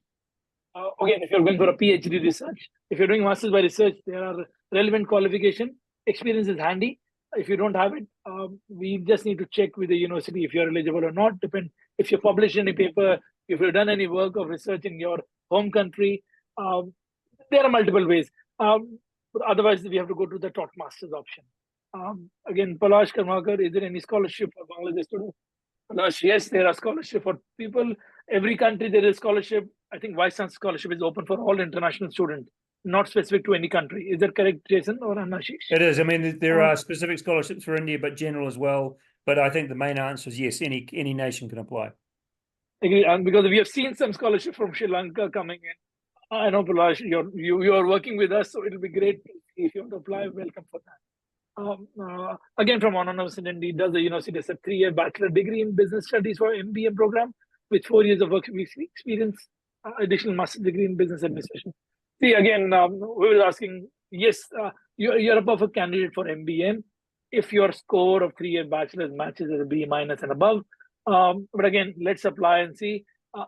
Again, if you're going for a PhD research, if you're doing masters by research, there are relevant qualification. Experience is handy. If you don't have it, we just need to check with the university if you're eligible or not. Depend if you published any paper, if you've done any work of research in your home country. There are multiple ways. But otherwise, we have to go to the taught masters option. Again, Palash Karmakar, is there any scholarship for Bangladesh students? Palash, yes, there are scholarships for people. Every country there is scholarship. I think Vice-Chancellor scholarship is open for all international students, not specific to any country. Is that correct, Jason or Anashish? It is. I mean, there are specific scholarships for India, but general as well. But I think the main answer is yes, any nation can apply. Agree, and because we have seen some scholarship from Sri Lanka coming in. I know, Palash, you are working with us, so it'll be great if you want to apply. Welcome for that. Again, from anonymous attendee, does the university accept 3-year bachelor degree in business studies for MBA program with 4 years of work experience, additional master's degree in business administration? See, again, we were asking, yes, you're a perfect candidate for MBA if your score of 3-year bachelor's matches as a B- and above. But again, let's apply and see.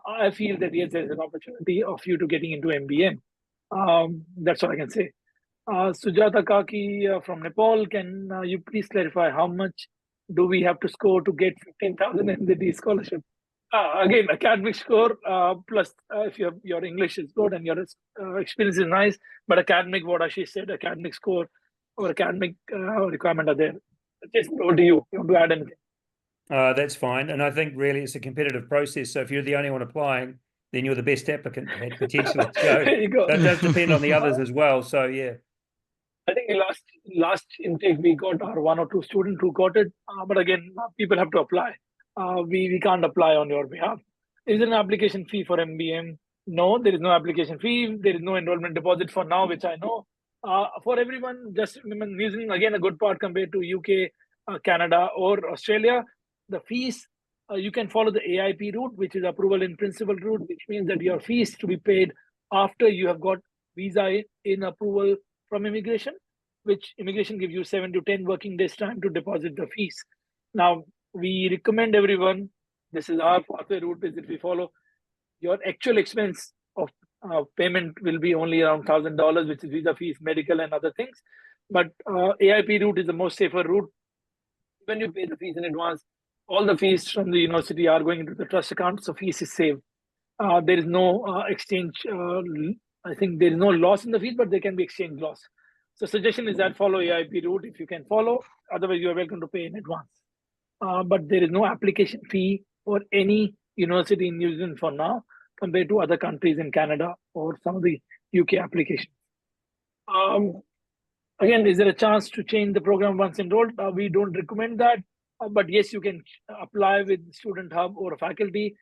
I feel that yes, there's an opportunity of you to getting into MBA. That's what I can say. Sujata Kaki from Nepal, can you please clarify how much do we have to score to get 15,000 NZD scholarship? Again, academic score plus if your English is good and your experience is nice, but academic, what Ashish said, academic score or academic requirement are there. Just over to you. You want to add anything? That's fine. And I think really it's a competitive process. So if you're the only one applying, then you're the best applicant potentially. So there you go. that does depend on the others as well. So yeah. I think the last intake we got are 1 or 2 students who got it. But again, people have to apply. We can't apply on your behalf. Is there an application fee for MBM? No, there is no application fee. There is no enrollment deposit for now, which I know. For everyone, just remember, New Zealand, again, a good part compared to UK, Canada, or Australia. The fees, you can follow the AIP route, which is approval in principle route, which means that your fees to be paid after you have got visa in approval from immigration, which immigration gives you 7 to 10 working days time to deposit the fees. Now, we recommend everyone, this is our pathway route, is if we follow, your actual expense of payment will be only around $1,000, which is visa fees, medical and other things. But AIP route is the most safer route. When you pay the fees in advance, all the fees from the university are going into the trust account, so fees is saved. There is no exchange, I think there is no loss in the fees, but there can be exchange loss. So suggestion is that follow AIP route if you can follow, otherwise you are welcome to pay in advance. But there is no application fee for any university in New Zealand for now, compared to other countries in Canada or some of the UK applications. Again, is there a chance to change the program once enrolled? We don't recommend that. But yes, you can apply with Student Hub or a faculty.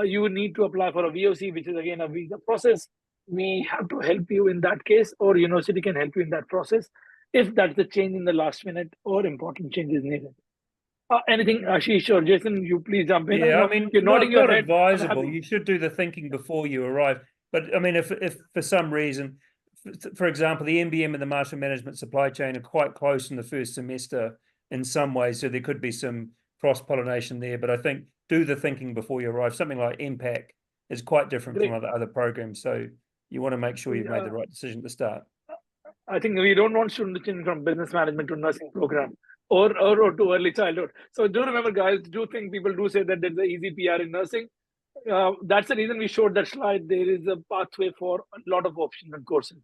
You would need to apply for a VOC, which is again a visa process. We have to help you in that case, or university can help you in that process if that's the change in the last minute or important changes needed. Anything, Ashish or Jason, you please jump in. Yeah, I mean, you're nodding not your head. I'm advisable. happy. You should do the thinking before you arrive. But I mean, if for some reason, for example, the MBM and the Master Management Supply Chain are quite close in the first semester in some ways, so there could be some cross-pollination there. But I think do the thinking before you arrive. Something like MPAC is quite different Great. from other programs, so you want to make sure you've made the right decision at the start. I think we don't want students to change from business management to nursing program or to early childhood. So do remember, guys, do think people do say that there's an easy PR in nursing. That's the reason we showed that slide. There is a pathway for a lot of options and courses.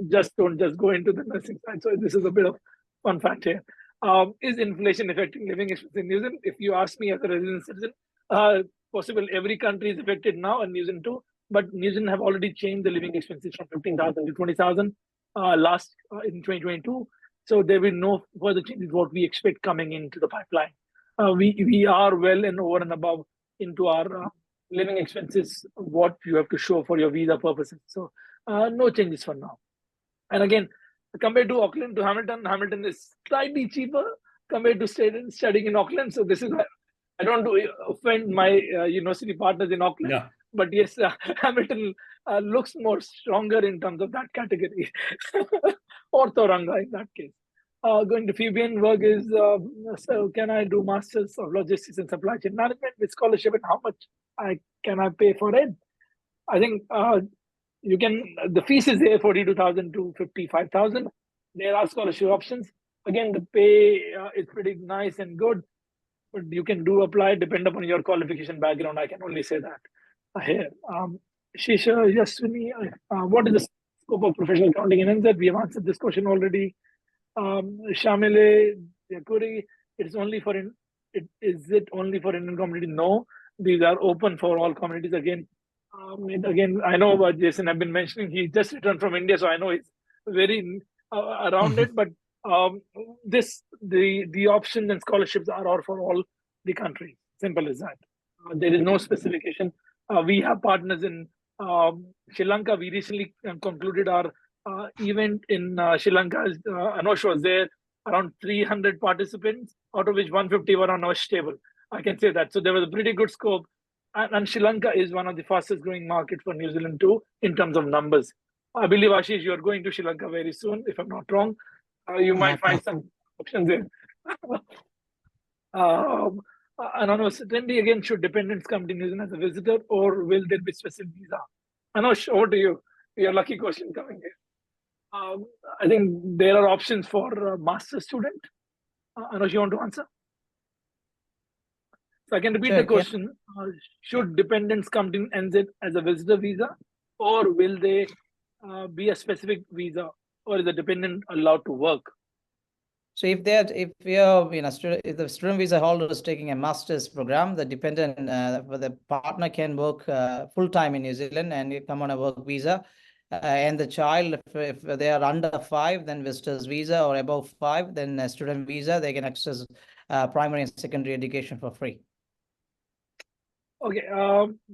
Just don't just go into the nursing side. So this is a bit of fun fact here. Is inflation affecting living expenses in New Zealand? If you ask me as a resident citizen, possible every country is affected now and New Zealand too. But New Zealand have already changed the living expenses from 15,000 to 20,000 last in 2022. So there will be no further changes what we expect coming into the pipeline. We are well and over and above into our living expenses, what you have to show for your visa purposes. So no changes for now. And again, compared to Auckland to Hamilton, Hamilton is slightly cheaper compared to studying in Auckland. So this is, I don't want to offend my university partners in Auckland. No. But yes, Hamilton looks more stronger in terms of that category. Or Tauranga in that case. Going to Fabian work is, so can I do Masters of Logistics and Supply Chain Management with scholarship, and how much can I pay for it? I think you can, the fees is there 42,000 to 55,000. There are scholarship options. Again, the pay is pretty nice and good, but you can apply depend upon your qualification background. I can only say that here. Shisha, Yaswini, what is the scope of professional accounting in NZ? We have answered this question already. Shamile, Yakuri, is it only for Indian community? No, these are open for all communities. Again, I know what Jason have been mentioning. He just returned from India, so I know he's very around it. But the options and scholarships are for all the country. Simple as that. There is no specification. We have partners in Sri Lanka. We recently concluded our event in Sri Lanka. Anosh was there, around 300 participants, out of which 150 were on Anosh table. I can say that. So there was a pretty good scope. And Sri Lanka is one of the fastest growing markets for New Zealand too, in terms of numbers. I believe, Ashish, you are going to Sri Lanka very soon, if I'm not wrong. You might find some options there. Anosh, certainly again, should dependents come to New Zealand as a visitor, or will there be specific visa? Anosh, over to you. Your lucky question coming here. I think there are options for a master student. Anosh, you want to answer? So I can repeat the question. Should dependents come to NZ as a visitor visa, or will they be a specific visa, or is the dependent allowed to work? So if the student visa holder is taking a master's program, the dependent, the partner can work full time in New Zealand and come on a work visa. And the child, if they are under 5, then visitor's visa, or above 5, then a student visa, they can access primary and secondary education for free. Okay,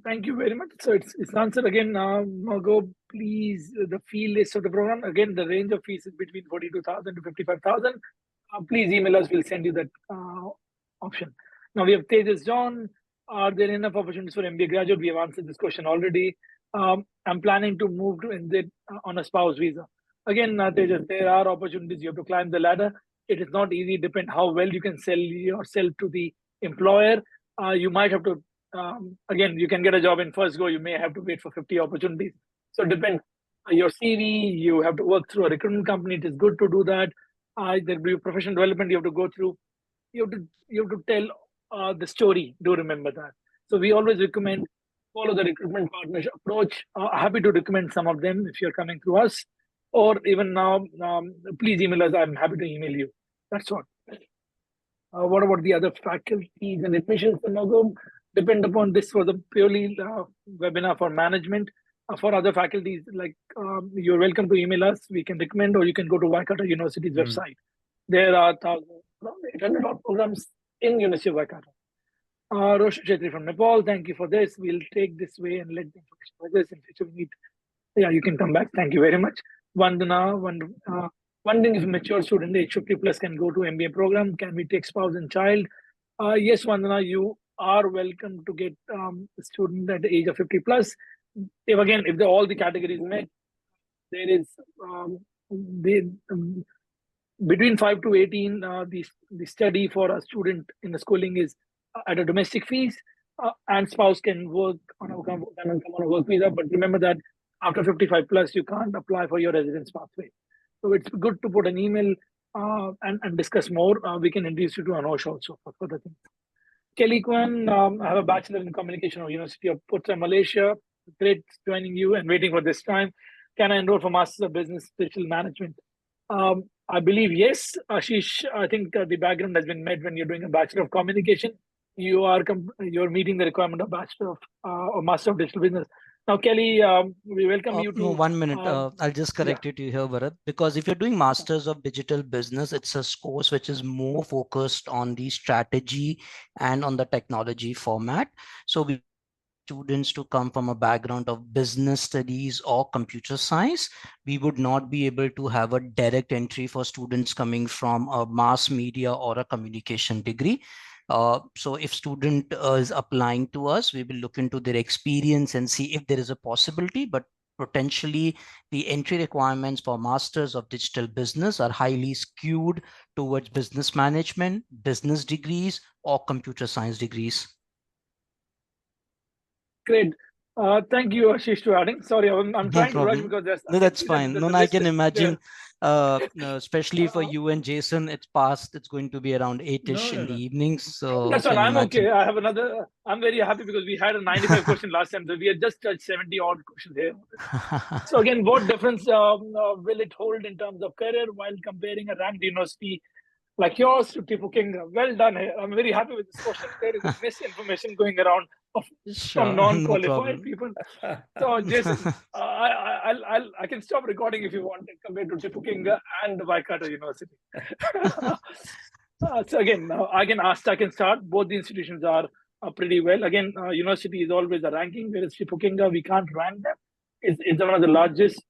thank you very much. So it's answered again. Margot, please, the fee list of the program. Again, the range of fees is between 42,000 to 55,000. Please email us. We'll send you that option. Now we have Tejas John. Are there enough opportunities for MBA graduate? We have answered this question already. I'm planning to move to NZ on a spouse visa. Again, Tejas, there are opportunities. You have to climb the ladder. It is not easy. Depend how well you can sell yourself to the employer. You might have to. Again, you can get a job in first go. You may have to wait for 50 opportunities. So depend your CV. You have to work through a recruitment company. It is good to do that. There will be professional development you have to go through. You have to tell the story. Do remember that. So we always recommend follow the recruitment partnership approach. Happy to recommend some of them if you're coming through us, or even now, please email us. I'm happy to email you. That's all. What about the other faculties and admissions? Depend upon this was a purely webinar for management. For other faculties, like you're welcome to email us. We can recommend, or you can go to Waikato University's website. There are 1,800 programs in University of Waikato. Roshan Chetri from Nepal, thank you for this. We'll take this way and let the information for this in future we need. Yeah, you can come back. Thank you very much. Vandana, wondering if a mature student age 50 plus can go to MBA program. Can we take spouse and child? Yes, Vandana, you are welcome to get a student at the age of 50 plus. If all the categories met, there is between 5 to 18, the study for a student in the schooling is at a domestic fees, and spouse can work on a work visa. But remember that after 55 plus, you can't apply for your residence pathway. So it's good to put an email and discuss more. We can introduce you to Anosh also for further things. Kelly Kwan, I have a bachelor in communication of University of Putra, Malaysia. Great joining you and waiting for this time. Can I enroll for Masters of Business Digital Management? I believe yes, Ashish. I think the background has been met when you're doing a Bachelor of Communication. You're meeting the requirement of Bachelor of or Master of Digital Business. Now, Kelly, we welcome you to. No, 1 minute. I'll just correct you here, Bharat, because if you're doing Masters of Digital Business, it's a course which is more focused on the strategy and on the technology format. So we students to come from a background of business studies or computer science, we would not be able to have a direct entry for students coming from a mass media or a communication degree. So if student is applying to us, we will look into their experience and see if there is a possibility, but potentially the entry requirements for Masters of Digital Business are highly skewed towards business management, business degrees, or computer science degrees. Great. Thank you, Ashish, to adding. Sorry, I'm trying to rush because there's. No, that's fine. No, I can imagine, especially for you and Jason, it's going to be around 8-ish in the evenings. So that's fine. I'm okay. I have another. I'm very happy because we had a 95 question last time. So we had just touched 70 odd questions here. So again, what difference will it hold in terms of career while comparing a ranked university like yours to Tipu Kinga? Well done. I'm very happy with this question. There is misinformation going around from non-qualified people. So Jason, I can stop recording if you want, compared to Tipu Kinga and Waikato University. So again, I can start. Both the institutions are pretty well. Again, university is always a ranking, whereas Tipu Kinga, we can't rank them. It's one of the largest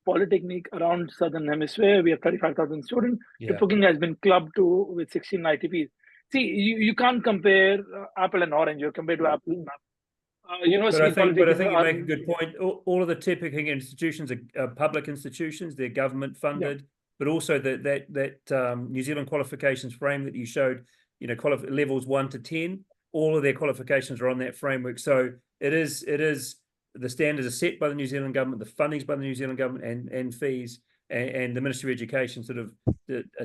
polytechnic around Southern Hemisphere. We have 35,000 students. Tipu Kinga has been clubbed with 16 ITPs. See, you can't compare apple and orange. You compare to apple and apple. But I think you make a good point. All of the Tipu Kinga institutions are public institutions. They're government funded, but also that New Zealand qualifications frame that you showed, levels 1 to 10, all of their qualifications are on that framework. So it is the standards are set by the New Zealand government, the funding's by the New Zealand government, and fees, and the Ministry of Education sort of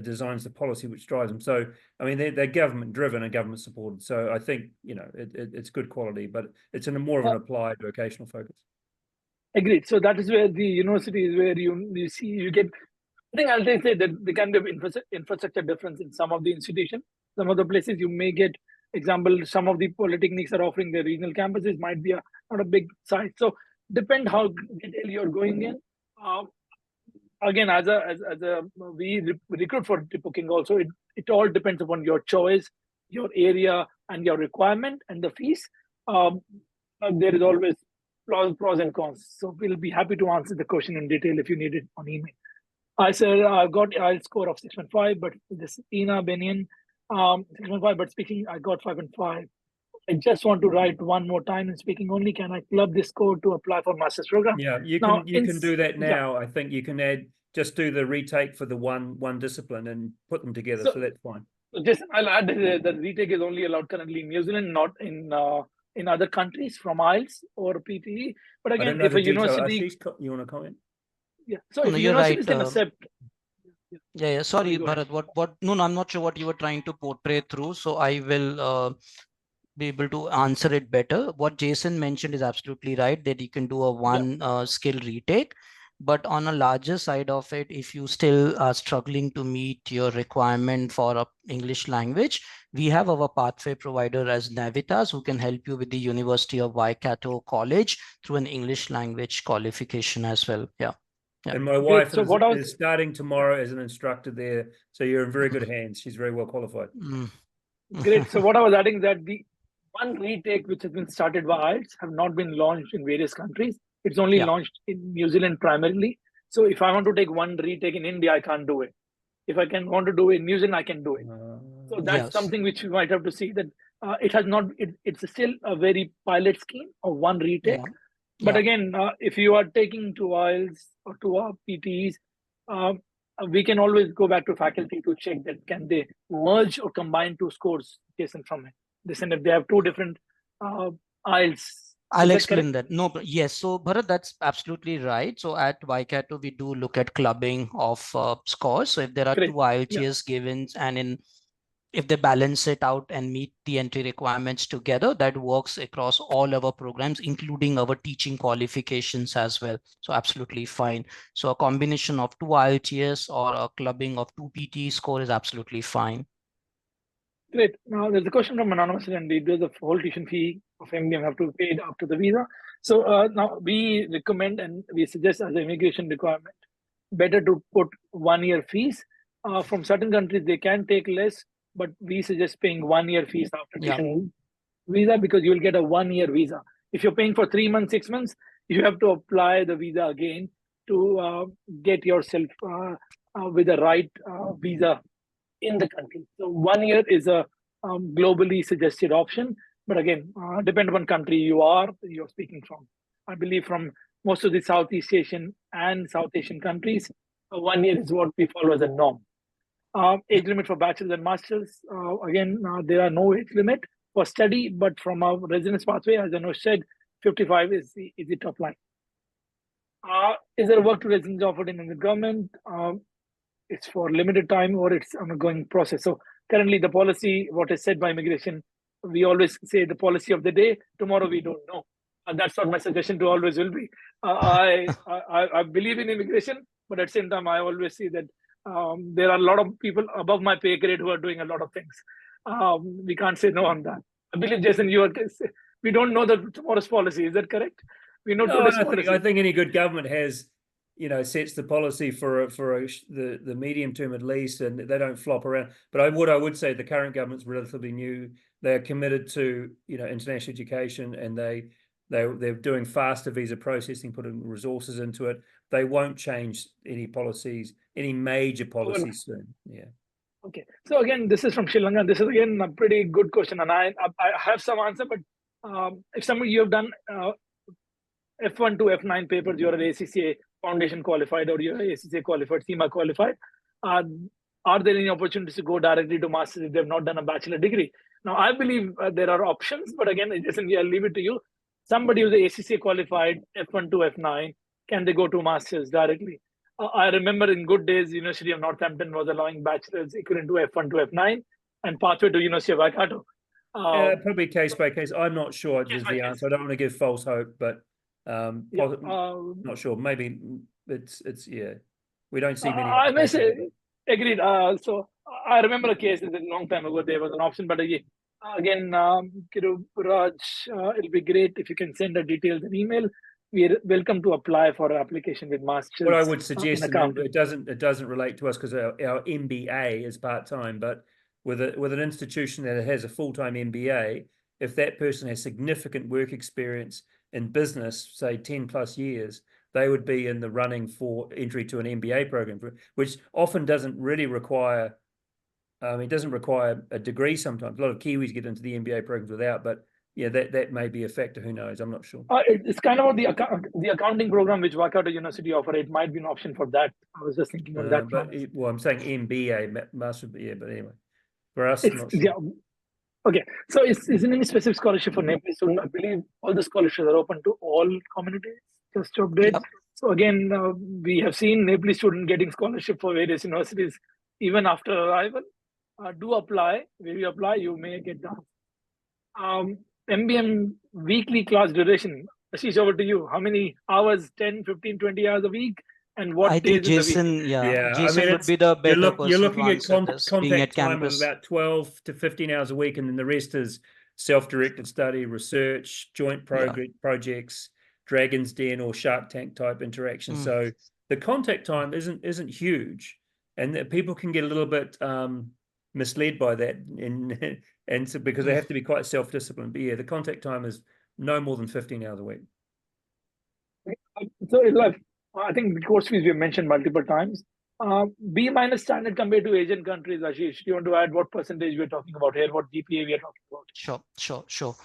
designs the policy which drives them. So I mean, they're government driven and government supported. So I think it's good quality, but it's in a more of an applied vocational focus. Agreed. So that is where the university is where you get. I think I'll say that there can be infrastructure difference in some of the institutions. Some of the places you may get. Example, some of the polytechnics are offering their regional campuses, might be not a big size. So depend how detailed you're going in. Again, we recruit for Tipu Kinga also. It all depends upon your choice, your area, and your requirement, and the fees. There is always pros and cons. So we'll be happy to answer the question in detail if you need it on email. I said I got IELTS score of 6.5, but this Ina Benian. 6.5, but speaking, I got 5.5. I just want to write one more time in speaking only. Can I club this code to apply for master's program? Yeah, you can do that now. I think you can just do the retake for the one discipline and put them together. So that's fine. So just I'll add the retake is only allowed currently in New Zealand, not in other countries from IELTS or PTE. But again, if a university, you want to comment? Yeah. So if universities can accept. Yeah. Sorry, Bharat. What? No, I'm not sure what you were trying to portray through. So I will be able to answer it better. What Jason mentioned is absolutely right, that you can do a one skill retake. But on a larger side of it, if you still are struggling to meet your requirement for a English language, we have our pathway provider as Navitas, who can help you with the University of Waikato College through an English language qualification as well. Yeah. And my wife is starting tomorrow as an instructor there. So you're in very good hands. She's very well qualified. Great. So what I was adding that the one retake which has been started by IELTS have not been launched in various countries. It's only Yeah. launched in New Zealand primarily. So if I want to take one retake in India, I can't do it. If I want to do it in New Zealand, I can do it. So that's Yes. something which you might have to see that it has not. It's still a very pilot scheme of one retake. Yeah. But Yeah. again, if you are taking two IELTS or two PTEs, we can always go back to faculty to check that can they merge or combine two scores taken from it. This and if they have two different IELTS. I'll Is that explain correct? that. No, but yes. So, Bharat, that's absolutely right. So, at Waikato, we do look at clubbing of scores. So, if there are Great. two IELTS given, and if they balance it out and meet the entry requirements together, that works across all our programs, including our teaching qualifications as well. So, absolutely fine. So, a combination of two IELTS or a clubbing of two PT score is absolutely fine. Great. Now there's a question from anonymous attendee. There's a whole tuition fee of MBM have to be paid after the visa. So now we recommend and we suggest as an immigration requirement, better to put 1 year fees. From certain countries they can take less, but we suggest paying 1 year fees after Yeah. tuition visa because you'll get a 1 year visa. If you're paying for 3 months, 6 months, you have to apply the visa again to get yourself with the right visa in the country. So 1 year is a globally suggested option, but again, depend upon country you're speaking from. I believe from most of the Southeast Asian and South Asian countries, 1 year is what we follow as a norm. Age limit for bachelors and masters, again, there are no age limit for study, but from a residence pathway, as Anush said, 55 is the top line. Is there work to residence offered in the government? It's for limited time or it's an ongoing process. So currently the policy, what is said by immigration, we always say the policy of the day, tomorrow we don't know. And that's what my suggestion to always will be. I believe in immigration, but at the same time, I always see that there are a lot of people above my pay grade who are doing a lot of things. We can't say no on that. I believe, Jason, we don't know the tomorrow's policy. Is that correct? We know today's policy. I think any good government has, sets the policy for the medium term at least, and they don't flop around. But I would say the current government's relatively new. They're committed to international education, and they're doing faster visa processing, putting resources into it. They won't change any policies, any major policies soon. Yeah. Okay. So again, this is from Sri Lanka. This is again a pretty good question, and I have some answer. But if some of you have done F1 to F9 papers, you're an ACCA foundation qualified or you're ACCA qualified, CIMA qualified. Are there any opportunities to go directly to masters if they've not done a bachelor degree? Now, I believe there are options, but again, Jason, I'll leave it to you. Somebody who's ACCA qualified, F1 to F9, can they go to masters directly? I remember in good days, University of Northampton was allowing bachelors equivalent to F1 to F9 and pathway to University of Waikato. Probably case by case. I'm not sure is the answer. I don't want to give false hope, but not sure. Maybe it's yeah. We don't see many. I may say agreed. So I remember a case a long time ago. There was an option, but again, Raj, it'll be great if you can send the details in email. We're welcome to apply for an application with masters. What I would suggest, it doesn't relate to us because our MBA is part time, but with an institution that has a full-time MBA, if that person has significant work experience in business, say 10 plus years, they would be in the running for entry to an MBA program, which often doesn't really require, it doesn't require a degree sometimes. A lot of Kiwis get into the MBA programs without, but yeah, that may be a factor. Who knows? I'm not sure. It's kind of the accounting program which Waikato University offer. It might be an option for that. I was just thinking on that. But I'm saying MBA, master, yeah, but anyway. For us, I'm not sure. Yeah. Okay. So isn't any specific scholarship for Nepali students? I believe all the scholarships are open to all communities. Just to update. Yep. So again, we have seen Nepali students getting scholarship for various universities even after arrival. Do apply. When you apply, you may get done. MBM weekly class duration. Ashish, over to you. How many hours? 10, 15, 20 hours a week? And what I think Jason, Jason would be the better person. You're looking at contact time campus. of about 12 to 15 hours a week, and then the rest is self-directed study, research, joint projects, Dragon's Den or Shark Tank type interaction. So the contact time isn't huge, and people can get a little bit misled by that, and so because they have to be quite self-disciplined. But yeah, the contact time is no more than 15 hours a week. So I think the course fees we have mentioned multiple times. B minus standard compared to Asian countries. Ashish, do you want to add what percentage we're talking about here? What GPA we are talking about? Sure.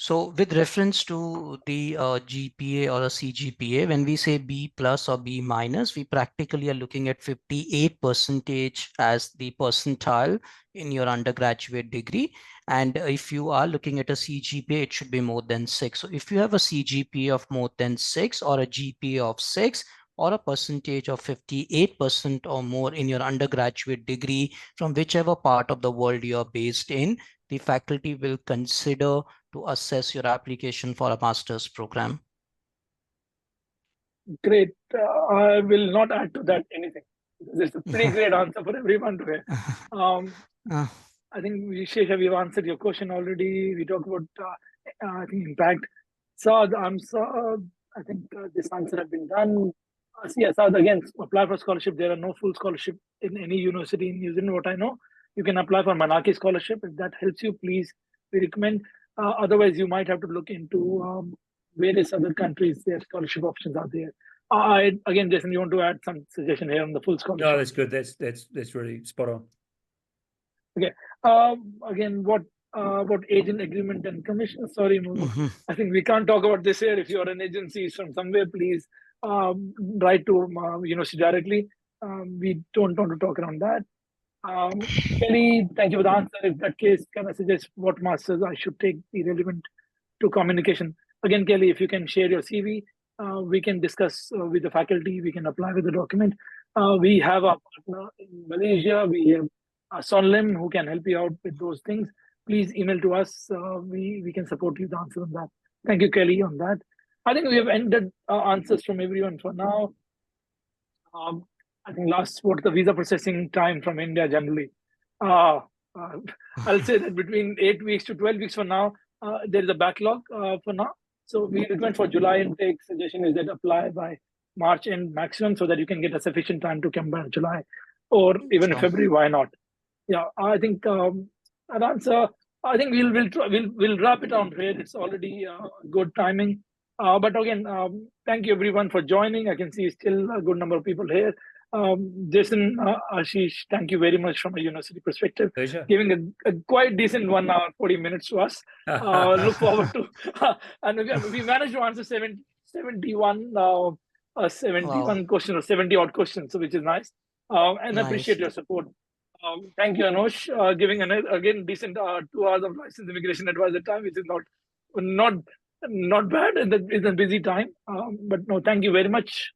So with reference to the GPA or a CGPA, when we say B plus or B minus, we practically are looking at 58% as the percentile in your undergraduate degree. And if you are looking at a CGPA, it should be more than 6. So if you have a CGPA of more than 6 or a GPA of 6, or a percentage of 58% or more in your undergraduate degree from whichever part of the world you are based in, the faculty will consider to assess your application for a master's program. Great. I will not add to that anything. It's a pretty great answer for everyone to hear. I think Shesha, we've answered your question already. We talked about I think impact. Saad, I think this answer has been done. Yeah, Saad, again, apply for scholarship. There are no full scholarship in any university in New Zealand, what I know. You can apply for Manaki scholarship. If that helps you, please, we recommend. Otherwise, you might have to look into various other countries. Their scholarship options are there. Again, Jason, you want to add some suggestion here on the full scholarship? No, that's good. That's really spot on. Okay. Again, what agent agreement and commission? Sorry, I think we can't talk about this here. If you're an agency from somewhere, please write to university directly. We don't want to talk around that. Kelly, thank you for the answer. In that case, can I suggest what masters I should take the relevant to communication? Again, Kelly, if you can share your CV, we can discuss with the faculty. We can apply with the document. We have a partner in Malaysia. We have Sonlim who can help you out with those things. Please email to us. We can support you to answer on that. Thank you, Kelly, on that. I think we have ended answers from everyone for now. I think what's the visa processing time from India generally? I'll say that between 8 weeks to 12 weeks for now, there is a backlog for now. So we recommend for July intake. Suggestion is that apply by March end maximum so that you can get a sufficient time to come back in July, or even in February. Why not? Yeah, I think an answer. I think we'll wrap it on here. It's already good timing. But again, thank you everyone for joining. I can see still a good number of people here. Jason, Ashish, thank you very much from a university perspective. Pleasure. Giving a quite decent 1 hour, 40 minutes to us. Look forward to, and we managed to answer 71 questions or 70 odd questions, so which is nice. And Nice. appreciate your support. Thank you, Anush, giving again decent 2 hours of licensed immigration advisor time, which is not bad in a busy time. But no, thank you very much.